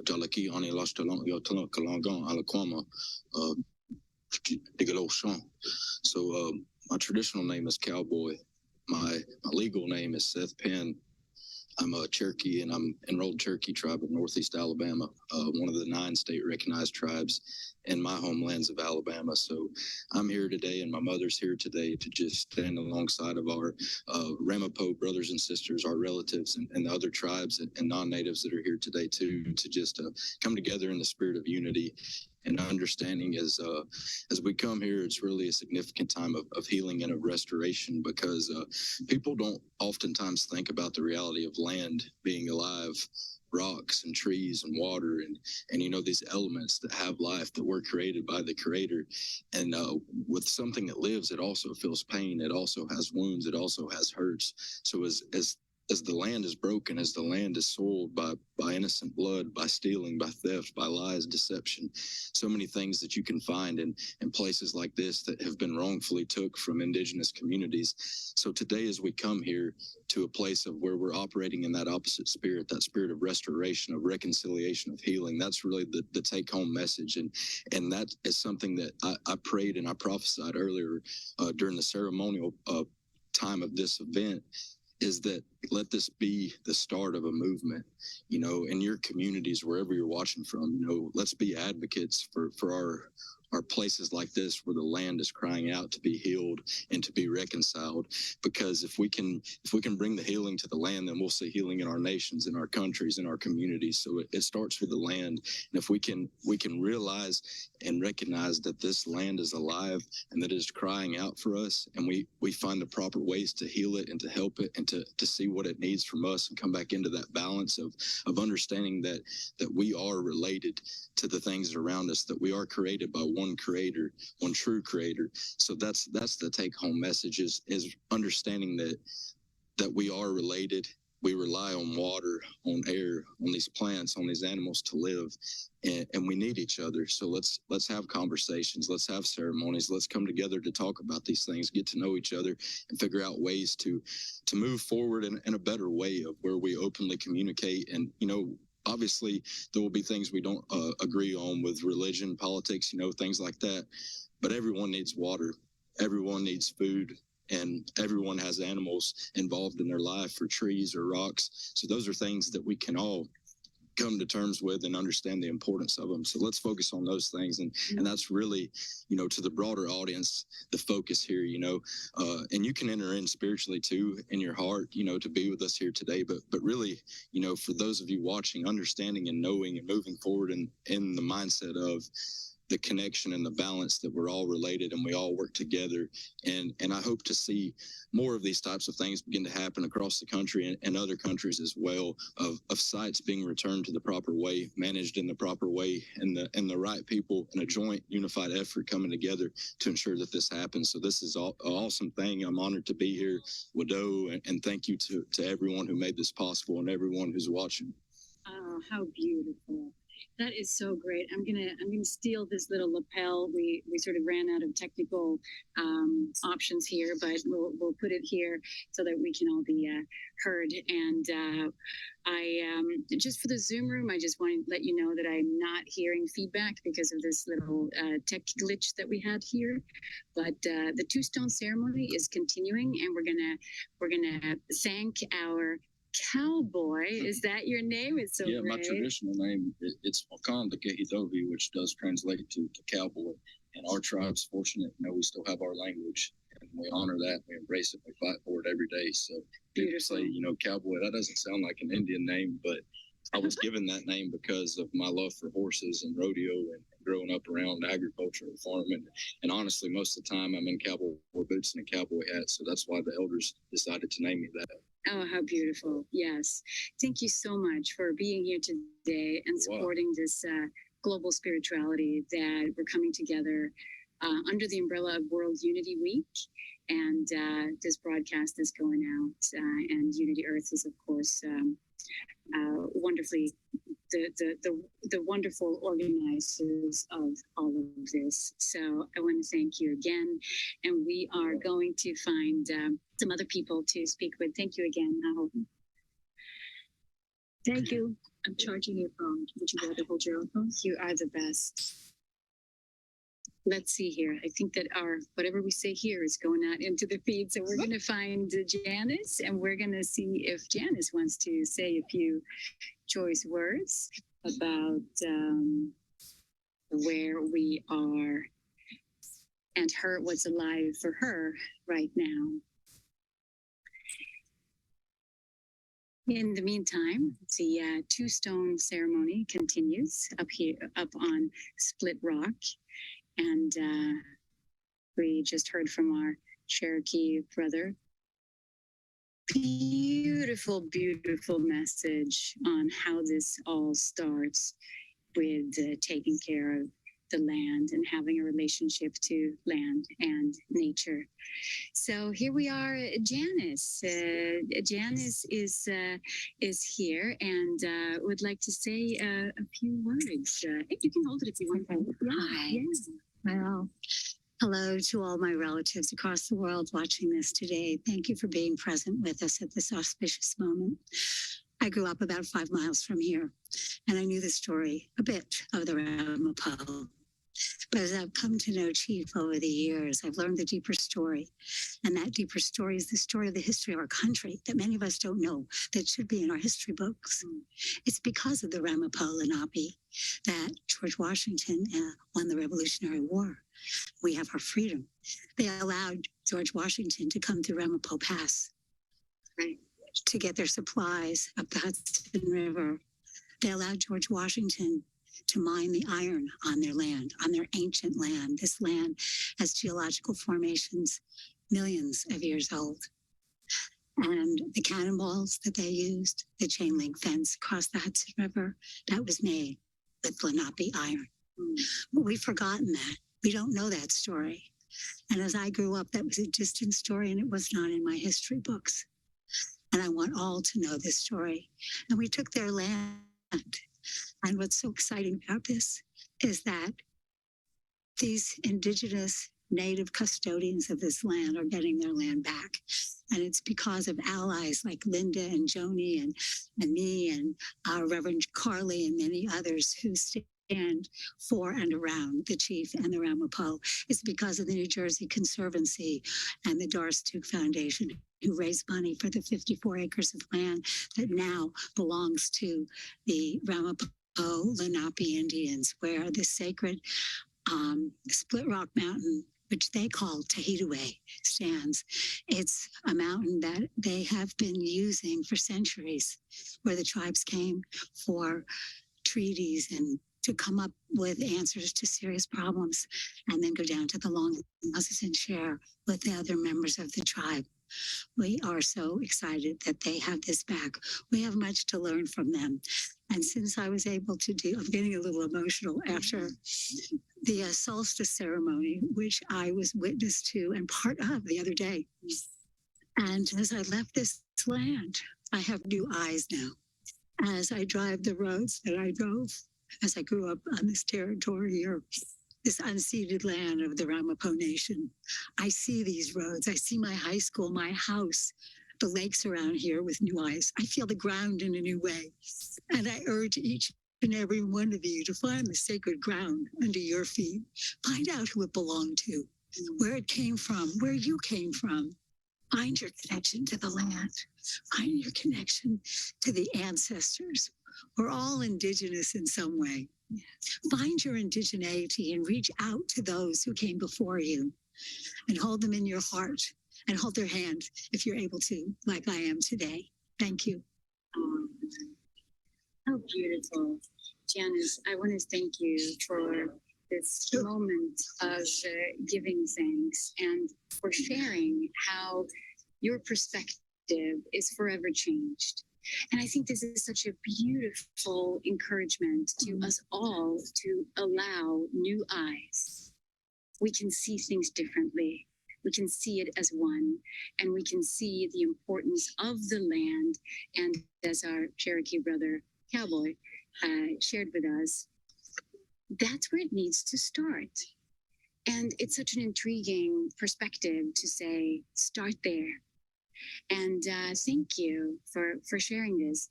Jalaki, Ani Lastalon, Yotalon, Kalangon, Alaquama, Digalo Sean. So, my traditional name is Cowboy. My legal name is Seth Penn. I'm a Cherokee, and I'm enrolled Cherokee tribe of Northeast Alabama, one of the 9 state recognized tribes in my homelands of Alabama. So I'm here today, and my mother's here today to just stand alongside of our Ramapo brothers and sisters, our relatives, and the other tribes and non-natives that are here today too, to just come together in the spirit of unity and understanding. As we come here, it's really a significant time of healing and of restoration, because people don't oftentimes think about the reality of land being alive, rocks and trees and water and you know, these elements that have life, that were created by the Creator. And with something that lives, it also feels pain, it also has wounds, it also has hurts. So as the land is broken, as the land is soiled by innocent blood, by stealing, by theft, by lies, deception, so many things that you can find in places like this that have been wrongfully took from indigenous communities. So today, as we come here to a place of where we're operating in that opposite spirit, that spirit of restoration, of reconciliation, of healing, that's really the take-home message. And that is something that I prayed and I prophesied earlier during the ceremonial time of this event, is that let this be the start of a movement, you know, in your communities, wherever you're watching from. You know, let's be advocates for our places like this, where the land is crying out to be healed and to be reconciled. Because if we can bring the healing to the land, then we'll see healing in our nations, in our countries, in our communities. So it starts with the land. And if we can realize and recognize that this land is alive and that it is crying out for us, and we find the proper ways to heal it and to help it and to see what it needs from us, and come back into that balance of understanding that we are related to the things around us, that we are created by one Creator, one true Creator. So that's the take-home message, is understanding that we are related. We rely on water, on air, on these plants, on these animals to live, and we need each other. So let's have conversations, let's have ceremonies, let's come together to talk about these things, get to know each other, and figure out ways to move forward in a better way, of where we openly communicate. And, you know, obviously there will be things we don't agree on with religion, politics, you know, things like that. But everyone needs water. Everyone needs food. and everyone has animals involved in their life, or trees or rocks. So those are things that we can all come to terms with and understand the importance of them. So let's focus on those things. And that's really, to the broader audience, the focus here, and you can enter in spiritually too, in your heart, to be with us here today. But really, for those of you watching, understanding and knowing and moving forward in the mindset of the connection and the balance that we're all related and we all work together. And I hope to see more of these types of things begin to happen across the country and other countries as well, of sites being returned to the proper way, managed in the proper way, and the right people in a joint unified effort coming together to ensure that this happens. So this is an awesome thing. I'm honored to be here, Wado, and thank you to everyone who made this possible and everyone who's watching. Oh, how beautiful. That is so great. I'm gonna steal this little lapel. We sort of ran out of technical options here, but we'll put it here so that we can all be heard. And I just for the Zoom room, I just want to let you know that I'm not hearing feedback because of this little tech glitch that we had here. But the two-stone ceremony is continuing, and we're gonna thank our Cowboy. Is that your name? It's so great. My traditional name, it's Tahetaweew, which does translate to cowboy. And our tribe's fortunate, we still have our language, and we honor that. We embrace it. We fight for it every day. So people say, cowboy, that doesn't sound like an Indian name, but I was given that name because of my love for horses and rodeo and growing up around agriculture and farming. And honestly, most of the time I'm in cowboy boots and a cowboy hat. So that's why the elders decided to name me that. Oh, how beautiful. Yes. Thank you so much for being here today and supporting this global spirituality that we're coming together under the umbrella of World Unity Week. And this broadcast is going out. And Unity Earth is, of course, wonderfully the wonderful organizers of all of this. So I want to thank you again. And we are going to find some other people to speak with. Thank you again. Thank you. I'm charging your phone. Would you rather hold your own phone? You are the best. Let's see here. I think that whatever we say here is going out into the feed. So we're going to find Janice, and we're going to see if Janice wants to say a few choice words about where we are and what's alive for her right now. In the meantime, the two-stone ceremony continues up on Split Rock. And we just heard from our Cherokee brother. Beautiful, beautiful message on how this all starts with taking care of the land and having a relationship to land and nature. So here we are, Janice. Janice is here and would like to say a few words. You can hold it if you want. Hi. Yes. Well, hello to all my relatives across the world watching this today. Thank you for being present with us at this auspicious moment. I grew up about 5 miles from here, and I knew the story a bit of the Ramapo. But as I've come to know Chief over the years, I've learned the deeper story. And that deeper story is the story of the history of our country that many of us don't know, that should be in our history books. It's because of the Ramapo Lenaape that George Washington won the Revolutionary War. We have our freedom. They allowed George Washington to come through Ramapo Pass, right, to get their supplies up the Hudson River. They allowed George Washington to mine the iron on their land, on their ancient land. This land has geological formations millions of years old. And the cannonballs that they used, the chain link fence across the Hudson River, that was made with Lenaape iron. But we've forgotten that. We don't know that story. And as I grew up, that was a distant story and it was not in my history books. And I want all to know this story. And we took their land. And what's so exciting about this is that these indigenous native custodians of this land are getting their land back. And it's because of allies like Linda and Joni and me and Reverend Carly and many others who stayed stand for and around the chief and the Ramapo is because of the New Jersey Conservancy and the Doris Duke Foundation, who raised money for the 54 acres of land that now belongs to the Ramapo Lenaape Indians, where the sacred Split Rock Mountain, which they call Tahetaweew, stands. It's a mountain that they have been using for centuries, where the tribes came for treaties and to come up with answers to serious problems, and then go down to the long houses and share with the other members of the tribe. We are so excited that they have this back. We have much to learn from them. And since I was able to do, I'm getting a little emotional after the solstice ceremony, which I was witness to and part of the other day. And as I left this land, I have new eyes now. As I drive the roads that I drove, as I grew up on this territory or this unceded land of the Ramapo Nation, I see these roads. I see my high school, my house, the lakes around here with new eyes. I feel the ground in a new way. And I urge each and every one of you to find the sacred ground under your feet. Find out who it belonged to, where it came from, where you came from. Find your connection to the land. Find your connection to the ancestors. We're all indigenous in some way. Find your indigeneity and reach out to those who came before you and hold them in your heart and hold their hand if you're able to, like I am today. Thank you. How beautiful. Janice, I want to thank you for this moment of giving thanks and for sharing how your perspective is forever changed. And I think this is such a beautiful encouragement to us all to allow new eyes. We can see things differently. We can see it as one, and we can see the importance of the land. And as our Cherokee brother, Cowboy, shared with us, that's where it needs to start. And it's such an intriguing perspective to say, start there. And thank you for sharing this.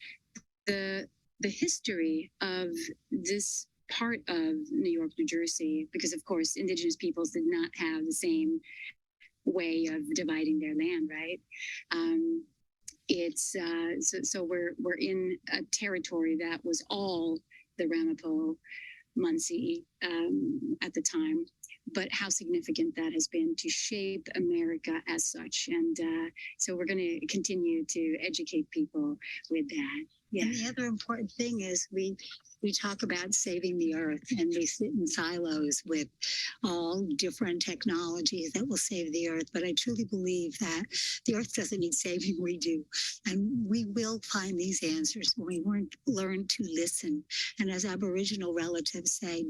The history of this part of New York, New Jersey, because of course, indigenous peoples did not have the same way of dividing their land, right? It's so we're in a territory that was all the Ramapo, Munsee at the time, but how significant that has been to shape America as such. And so we're going to continue to educate people with that. Yeah. And the other important thing is we talk about saving the earth, and we sit in silos with all different technologies that will save the earth. But I truly believe that the earth doesn't need saving, we do. And we will find these answers when we learn to listen. And as Aboriginal relatives say,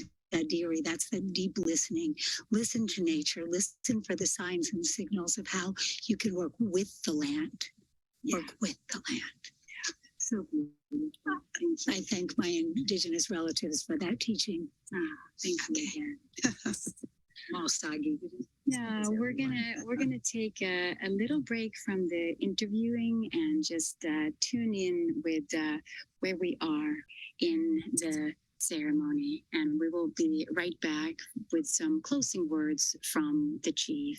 Deary, that's the deep listening. Listen to nature, listen for the signs and signals of how you can work with the land. Work with the land. So I thank my indigenous relatives for that teaching. Thank you again. Yeah, we're gonna take a little break from the interviewing and just tune in with where we are in the ceremony, and we will be right back with some closing words from the chief.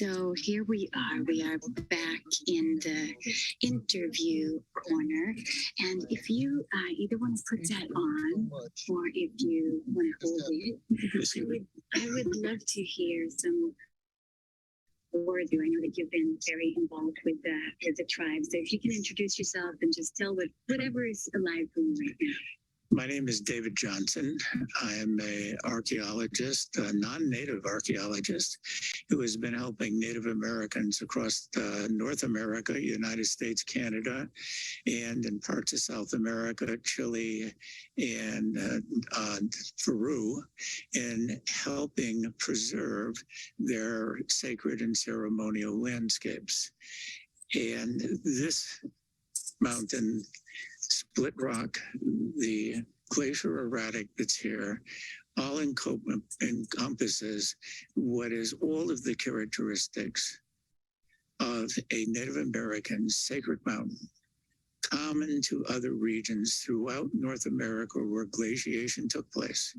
So here we are. We are back in the interview corner. And if you either want to put that on or if you want to hold it, I would love to hear some words. I know that you've been very involved with the tribe. So if you can introduce yourself and just tell whatever is alive for you right now. My name is David Johnson. I am an archaeologist, a non-native archaeologist, who has been helping Native Americans across North America, United States, Canada, and in parts of South America, Chile, and Peru, in helping preserve their sacred and ceremonial landscapes. And this mountain, split rock, the glacier erratic that's here, all encompasses what is all of the characteristics of a Native American sacred mountain, common to other regions throughout North America where glaciation took place.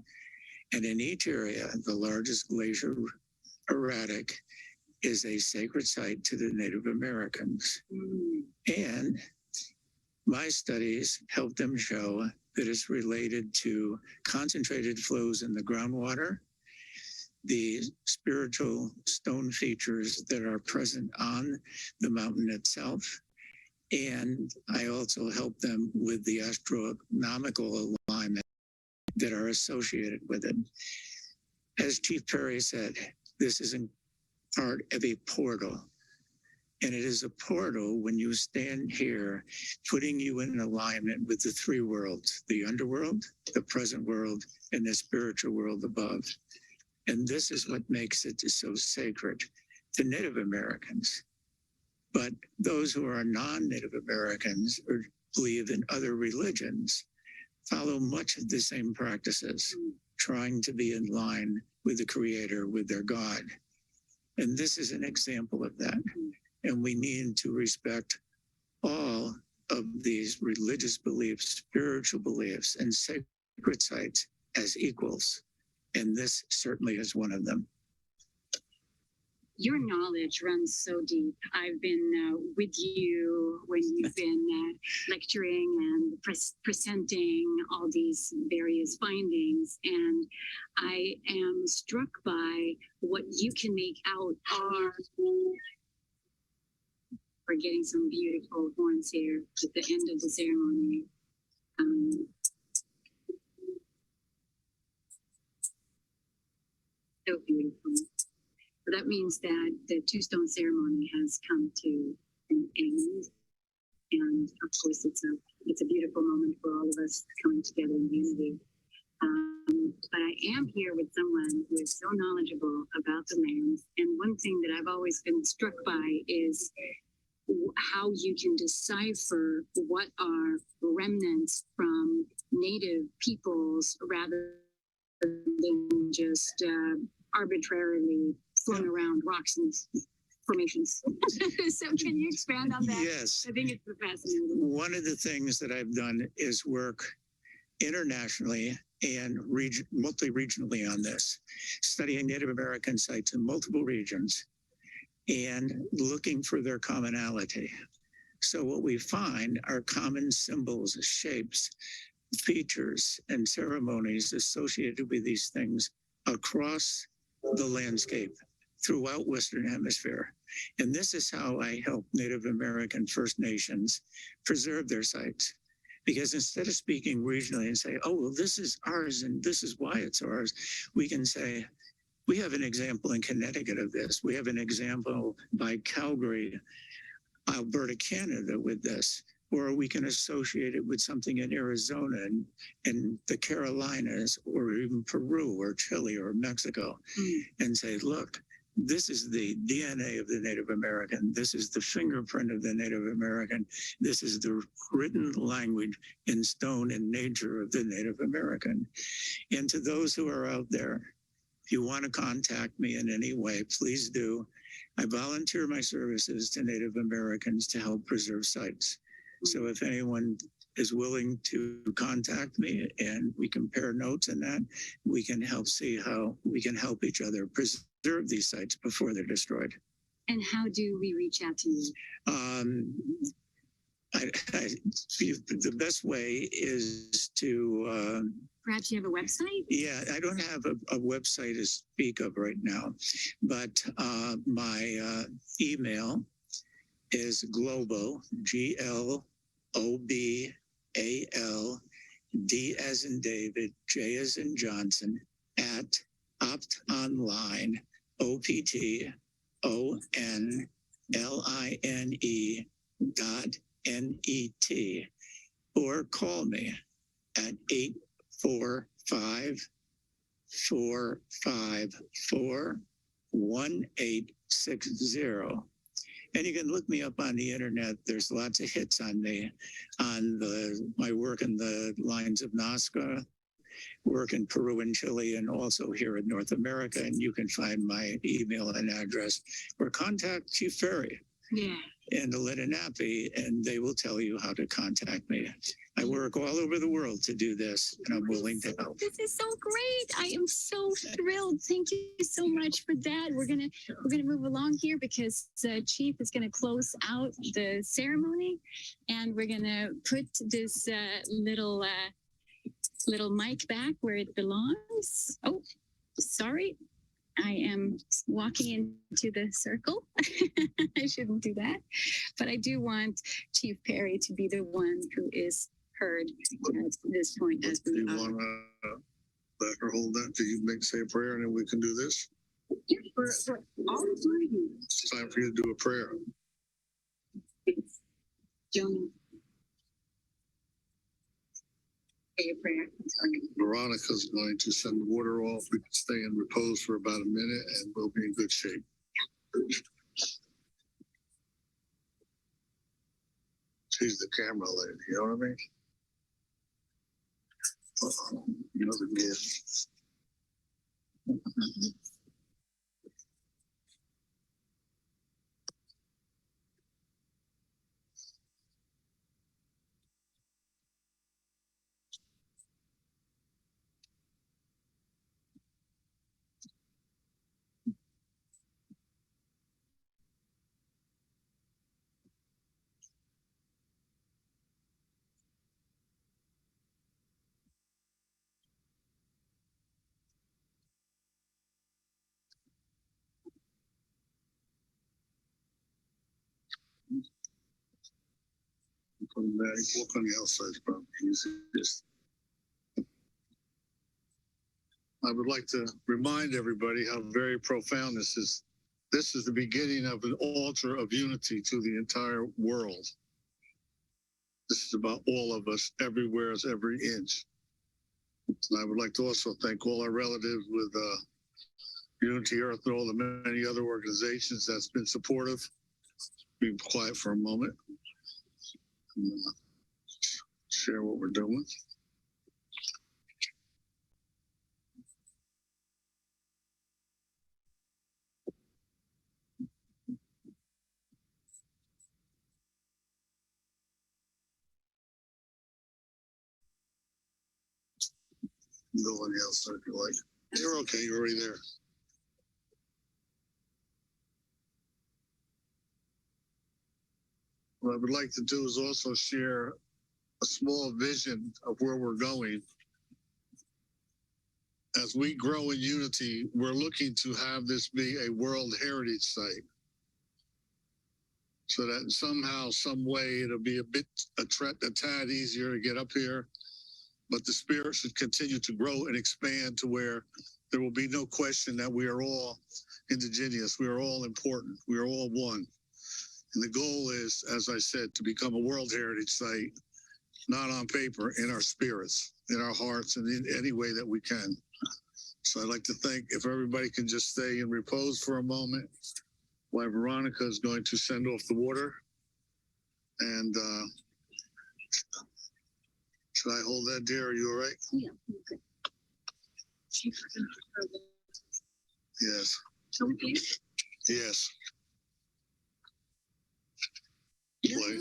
And in each area, the largest glacier erratic is a sacred site to the Native Americans. And my studies help them show that it's related to concentrated flows in the groundwater, the spiritual stone features that are present on the mountain itself, and I also help them with the astronomical alignment that are associated with it. As Chief Perry said, this is part of a portal. And it is a portal when you stand here, putting you in alignment with the three worlds, the underworld, the present world, and the spiritual world above. And this is what makes it so sacred to Native Americans. But those who are non-Native Americans or believe in other religions follow much of the same practices, trying to be in line with the Creator, with their God. And this is an example of that. And we need to respect all of these religious beliefs, spiritual beliefs, and sacred sites as equals. And this certainly is one of them. Your knowledge runs so deep. I've been with you when you've been lecturing and presenting all these various findings. And I am struck by what you can make out are... We're getting some beautiful horns here at the end of the ceremony. So beautiful. So that means that the two-stone ceremony has come to an end. And of course, it's a beautiful moment for all of us coming together in unity. But I am here with someone who is so knowledgeable about the lands. And one thing that I've always been struck by is how you can decipher what are remnants from native peoples rather than just arbitrarily flown around rocks and formations. So can you expand on that? Yes. I think it's fascinating. One of the things that I've done is work internationally and multi-regionally on this, studying Native American sites in multiple regions and looking for their commonality. So what we find are common symbols, shapes, features, and ceremonies associated with these things across the landscape throughout Western Hemisphere. And this is how I help Native American First Nations preserve their sites. Because instead of speaking regionally and say, oh, well, this is ours and this is why it's ours, we can say, we have an example in Connecticut of this. We have an example by Calgary, Alberta, Canada with this, or we can associate it with something in Arizona and the Carolinas, or even Peru or Chile or Mexico, and say, look, this is the DNA of the Native American. This is the fingerprint of the Native American. This is the written language in stone and nature of the Native American. And to those who are out there, if you want to contact me in any way, please do. I volunteer my services to Native Americans to help preserve sites. So if anyone is willing to contact me and we compare notes in that, we can help see how we can help each other preserve these sites before they're destroyed. And how do we reach out to you? The best way is to perhaps you have a website? Yeah, I don't have a website to speak of right now, but my email is global, GLOBAL, D as in David, J as in Johnson, at optonline, OPTONLINE.net, or call me at 845-454-1860. And you can look me up on the internet. There's lots of hits on me, on my work in the lines of Nazca, work in Peru and Chile, and also here in North America. And you can find my email and address, or contact Chief Ferry in the Lenaape, and they will tell you how to contact me. I work all over the world to do this, and I'm willing to help. This is so great. I am so thrilled. Thank you so much for that. We're gonna move along here because Chief is gonna close out the ceremony, and we're gonna put this little mic back where it belongs. Oh, sorry. I am walking into the circle. I shouldn't do that. But I do want Chief Perry to be the one who is heard at this point. As do you want to let her hold that? Do you say a prayer and then we can do this? Yeah, for all the time. It's time for you to do a prayer. Jonah. Say a prayer. Veronica's going to send the water off. We can stay in repose for about a minute and we'll be in good shape. She's the camera lady, you know what I mean? Another gift. Come back, walk on the outside, probably easiest. I would like to remind everybody how very profound this is. This is the beginning of an altar of unity to the entire world. This is about all of us, everywhere, every inch. And I would like to also thank all our relatives with Unity Earth and all the many other organizations that's been supportive. Be quiet for a moment. Share what we're doing. Go on the outside if you like. You're okay, you're already there. What I would like to do is also share a small vision of where we're going. As we grow in unity, we're looking to have this be a World Heritage Site. So that somehow, some way, it'll be a tad easier to get up here. But the spirit should continue to grow and expand to where there will be no question that we are all indigenous. We are all important. We are all one. And the goal is, as I said, to become a World Heritage Site, not on paper, in our spirits, in our hearts, and in any way that we can. So I'd like to thank, if everybody can just stay in repose for a moment, while Veronica is going to send off the water. And should I hold that, dear? Are you all right? Yeah, I'm good. Yes. Okay. Yes. Play.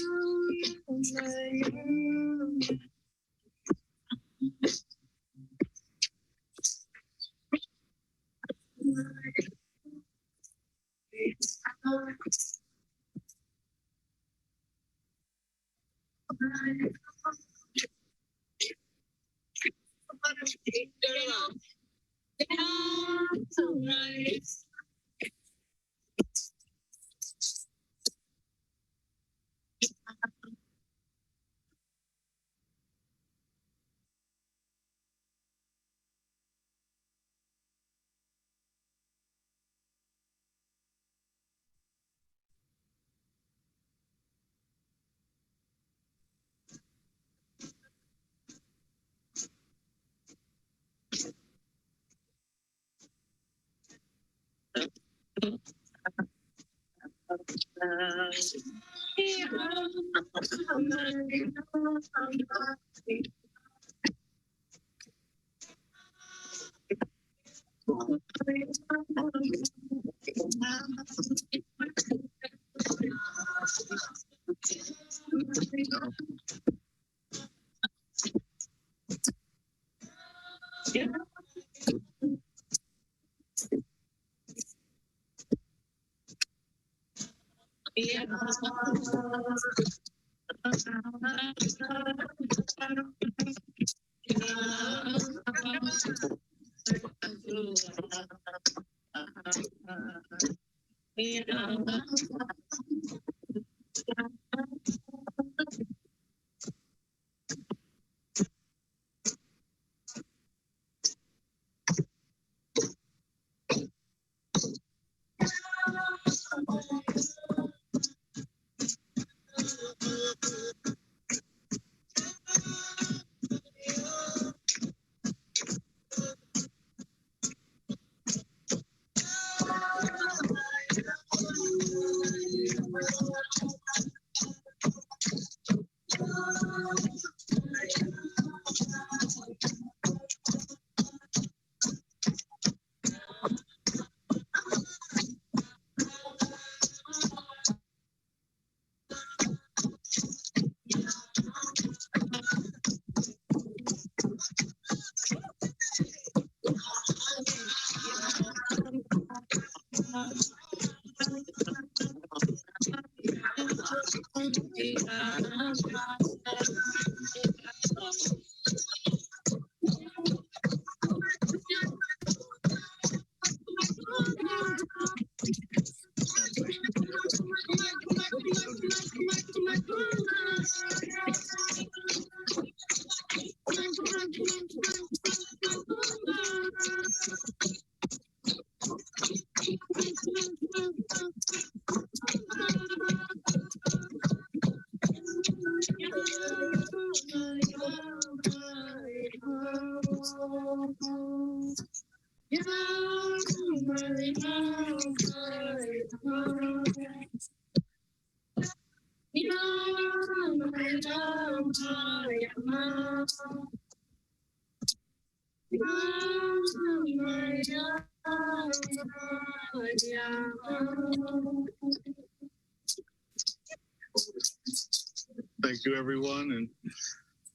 Thank you, everyone, and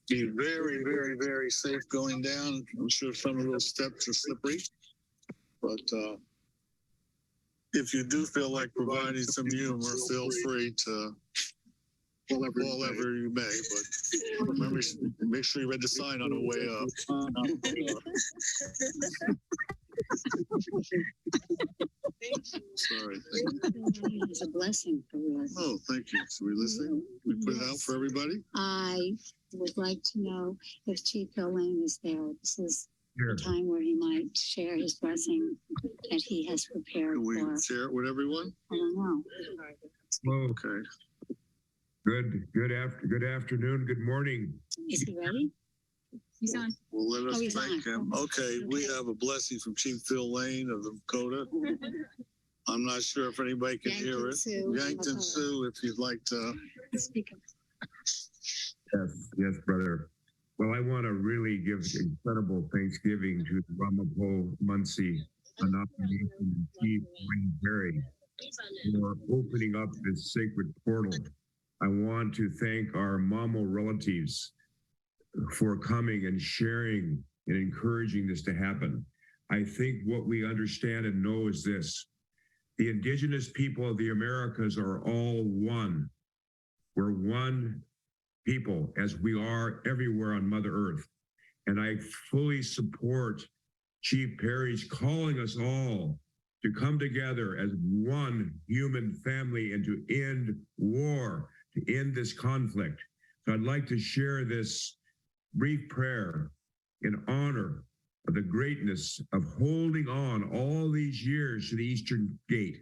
be very, very, very safe going down. I'm sure some of those steps are slippery, but if you do feel like providing some humor, feel free to whatever you may. But remember, make sure you read the sign on the way up. Sorry. It's a blessing for us. Oh, thank you. So we're listening. We put it out for everybody. I would like to know if Chief Lane is there. This is a time where he might share his blessing that he has prepared. Can we for. share it with everyone? I don't know. Okay. Good afternoon. Good morning. Is he ready? He's on. Well, let us he's thank him. Okay, we have a blessing from Chief Phil Lane of the Dakota. I'm not sure if anybody can hear it. Yankton Sioux, if you'd like to speak up. Yes, brother. Well, I want to really give incredible thanksgiving to the Ramapo, Munsee, Lenaape Nation, and Chief Dwaine Perry for opening up this sacred portal. I want to thank our Mamo relatives for coming and sharing and encouraging this to happen. I think what we understand and know is this: the indigenous people of the Americas are all one. We're one people, as we are everywhere on Mother Earth. And I fully support Chief Perry's calling us all to come together as one human family and to end war, to end this conflict. So I'd like to share this brief prayer in honor of the greatness of holding on all these years to the Eastern Gate.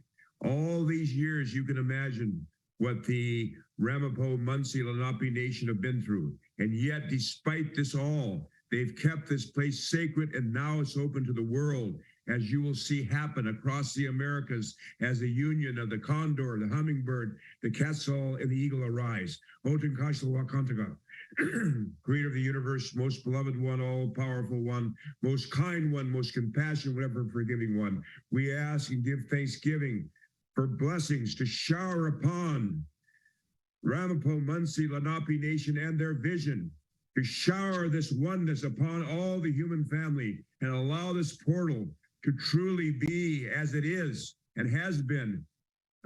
All these years, you can imagine what the Ramapo, Munsee, Lenaape Nation have been through. And yet, despite this all, they've kept this place sacred, and now it's open to the world, as you will see happen across the Americas as the union of the condor, the hummingbird, the quetzal, and the eagle arise. Creator of the universe, most beloved one, all-powerful one, most kind one, most compassionate, ever forgiving one, we ask and give thanksgiving for blessings to shower upon Ramapo, Munsee, Lenaape Nation and their vision, to shower this oneness upon all the human family and allow this portal to truly be, as it is and has been,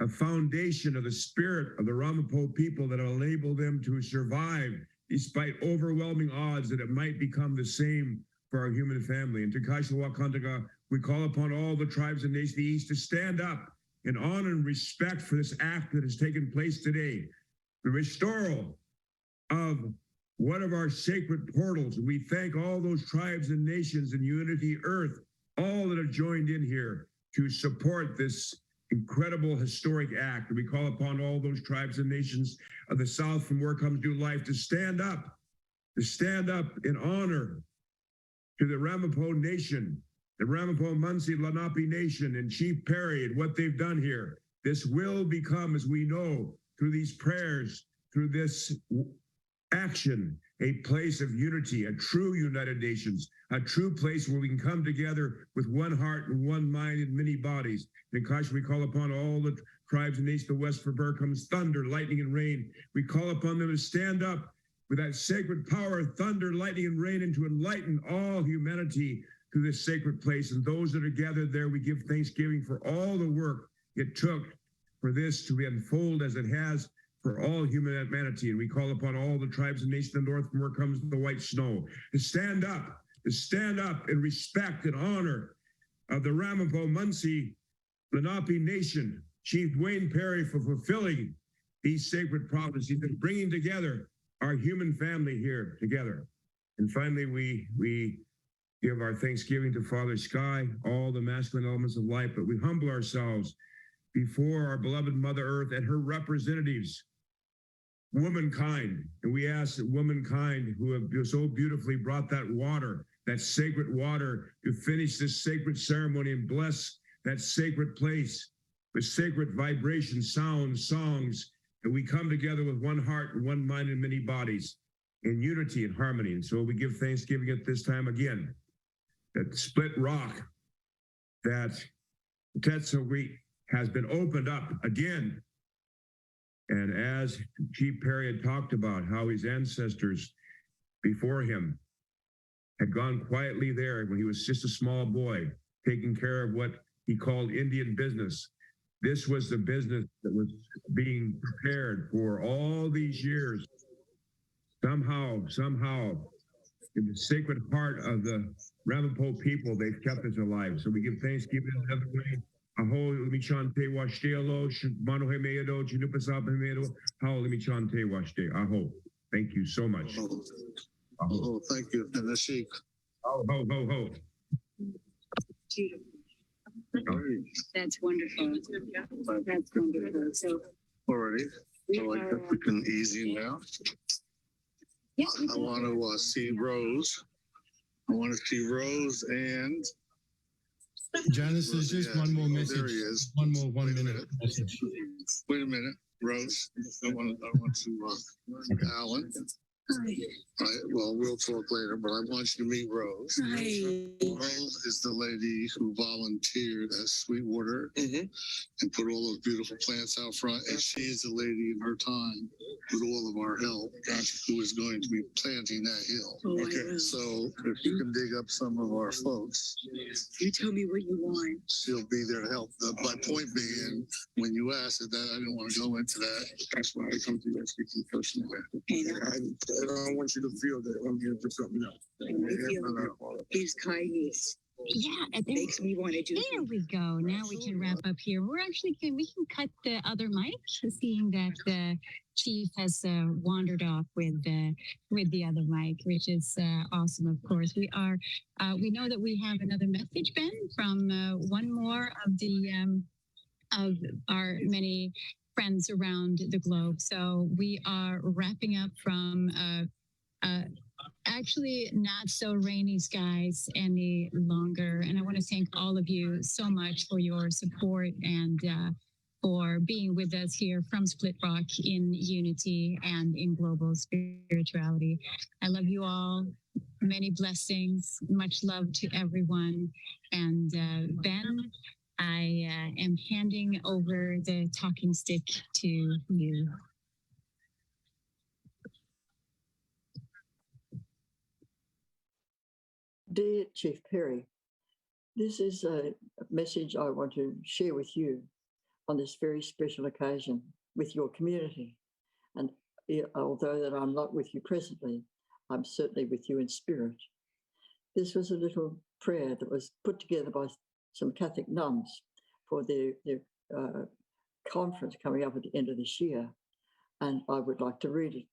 a foundation of the spirit of the Ramapo people that will enable them to survive despite overwhelming odds that it might become the same for our human family. And to Kaishawakantaka, we call upon all the tribes and nations of the East to stand up in honor and respect for this act that has taken place today, the restoral of one of our sacred portals. We thank all those tribes and nations in Unity Earth, all that have joined in here to support this incredible historic act. And we call upon all those tribes and nations of the South from where comes new life to stand up in honor to the Ramapo Nation, the Ramapo, Munsee, Lenaape Nation, and Chief Perry and what they've done here. This will become, as we know, through these prayers, through this action, a place of unity, a true United Nations, a true place where we can come together with one heart and one mind and many bodies. In Kash, we call upon all the tribes and nations of the West, for where comes thunder, lightning, and rain. We call upon them to stand up with that sacred power of thunder, lightning, and rain, and to enlighten all humanity to this sacred place. And those that are gathered there, we give thanksgiving for all the work it took for this to unfold as it has for all humanity. And we call upon all the tribes and nations of the North, from where comes the white snow, to stand up in respect and honor of the Ramapo, Munsee, Lenaape Nation, Chief Dwaine Perry, for fulfilling these sacred prophecies and bringing together our human family here together. And finally, we give our thanksgiving to Father Sky, all the masculine elements of life, but we humble ourselves before our beloved Mother Earth and her representatives, womankind. And we ask that womankind, who have so beautifully brought that water, that sacred water, to finish this sacred ceremony and bless that sacred place with sacred vibrations, sounds, songs, that we come together with one heart and one mind and many bodies in unity and harmony. And so we give thanksgiving at this time again, that split rock, that Tahetaweew has been opened up again. And as Chief Perry had talked about, how his ancestors before him had gone quietly there when he was just a small boy, taking care of what he called Indian business. This was the business that was being prepared for all these years. Somehow, in the sacred heart of the Ramapo people, they've kept us alive. So we give thanksgiving in another way. Aho limichante washte alo manohe meado chinupasab meado how limichante washte. Aho. Thank you so much. Oh, thank you. And the Sheikh. Ho ho ho ho. That's wonderful. That's wonderful. So already. So I guess we can easy now. Yeah. I want to see Rose. I want to see Rose and Janice, there's just one more message. There he is. One minute message. Wait a minute, Rose. I want to Alan. Hi. Well, we'll talk later, but I want you to meet Rose. Hi. Rose is the lady who volunteered at Sweetwater and put all those beautiful plants out front. And she is the lady in her time, with all of our help, who is going to be planting that hill. Oh, okay. So if you can dig up some of our folks. You tell me what you want. She'll be there to help. My point being, when you asked that, I didn't want to go into that. That's why I come to you speaking personally. I don't want you to feel that I'm here for something else. I feel his kindness. Yeah, makes me want to do. There we go. Now we can wrap up here. We can cut the other mic, seeing that the chief has wandered off with the other mic, which is awesome. Of course, we know that we have another message, Ben, from one more of our many friends around the globe. So we are wrapping up from actually not so rainy skies any longer. And I want to thank all of you so much for your support and for being with us here from Split Rock in unity and in global spirituality. I love you all. Many blessings. Much love to everyone. And Ben, I am handing over the talking stick to you. Dear Chief Perry, this is a message I want to share with you on this very special occasion with your community. And although that I'm not with you presently, I'm certainly with you in spirit. This was a little prayer that was put together by some Catholic nuns for their conference coming up at the end of this year. And I would like to read it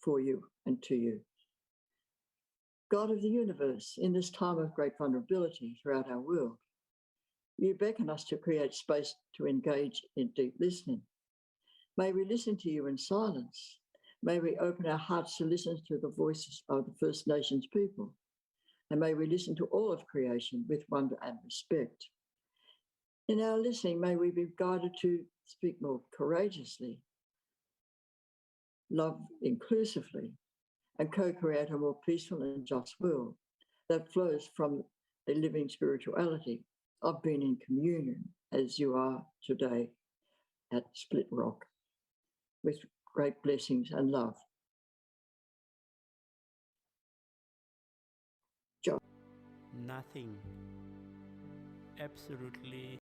for you and to you. God of the universe, in this time of great vulnerability throughout our world, you beckon us to create space to engage in deep listening. May we listen to you in silence. May we open our hearts to listen to the voices of the First Nations people. And may we listen to all of creation with wonder and respect. In our listening, may we be guided to speak more courageously, love inclusively, and co-create a more peaceful and just world that flows from a living spirituality of being in communion as you are today at Split Rock, with great blessings and love. Nothing, absolutely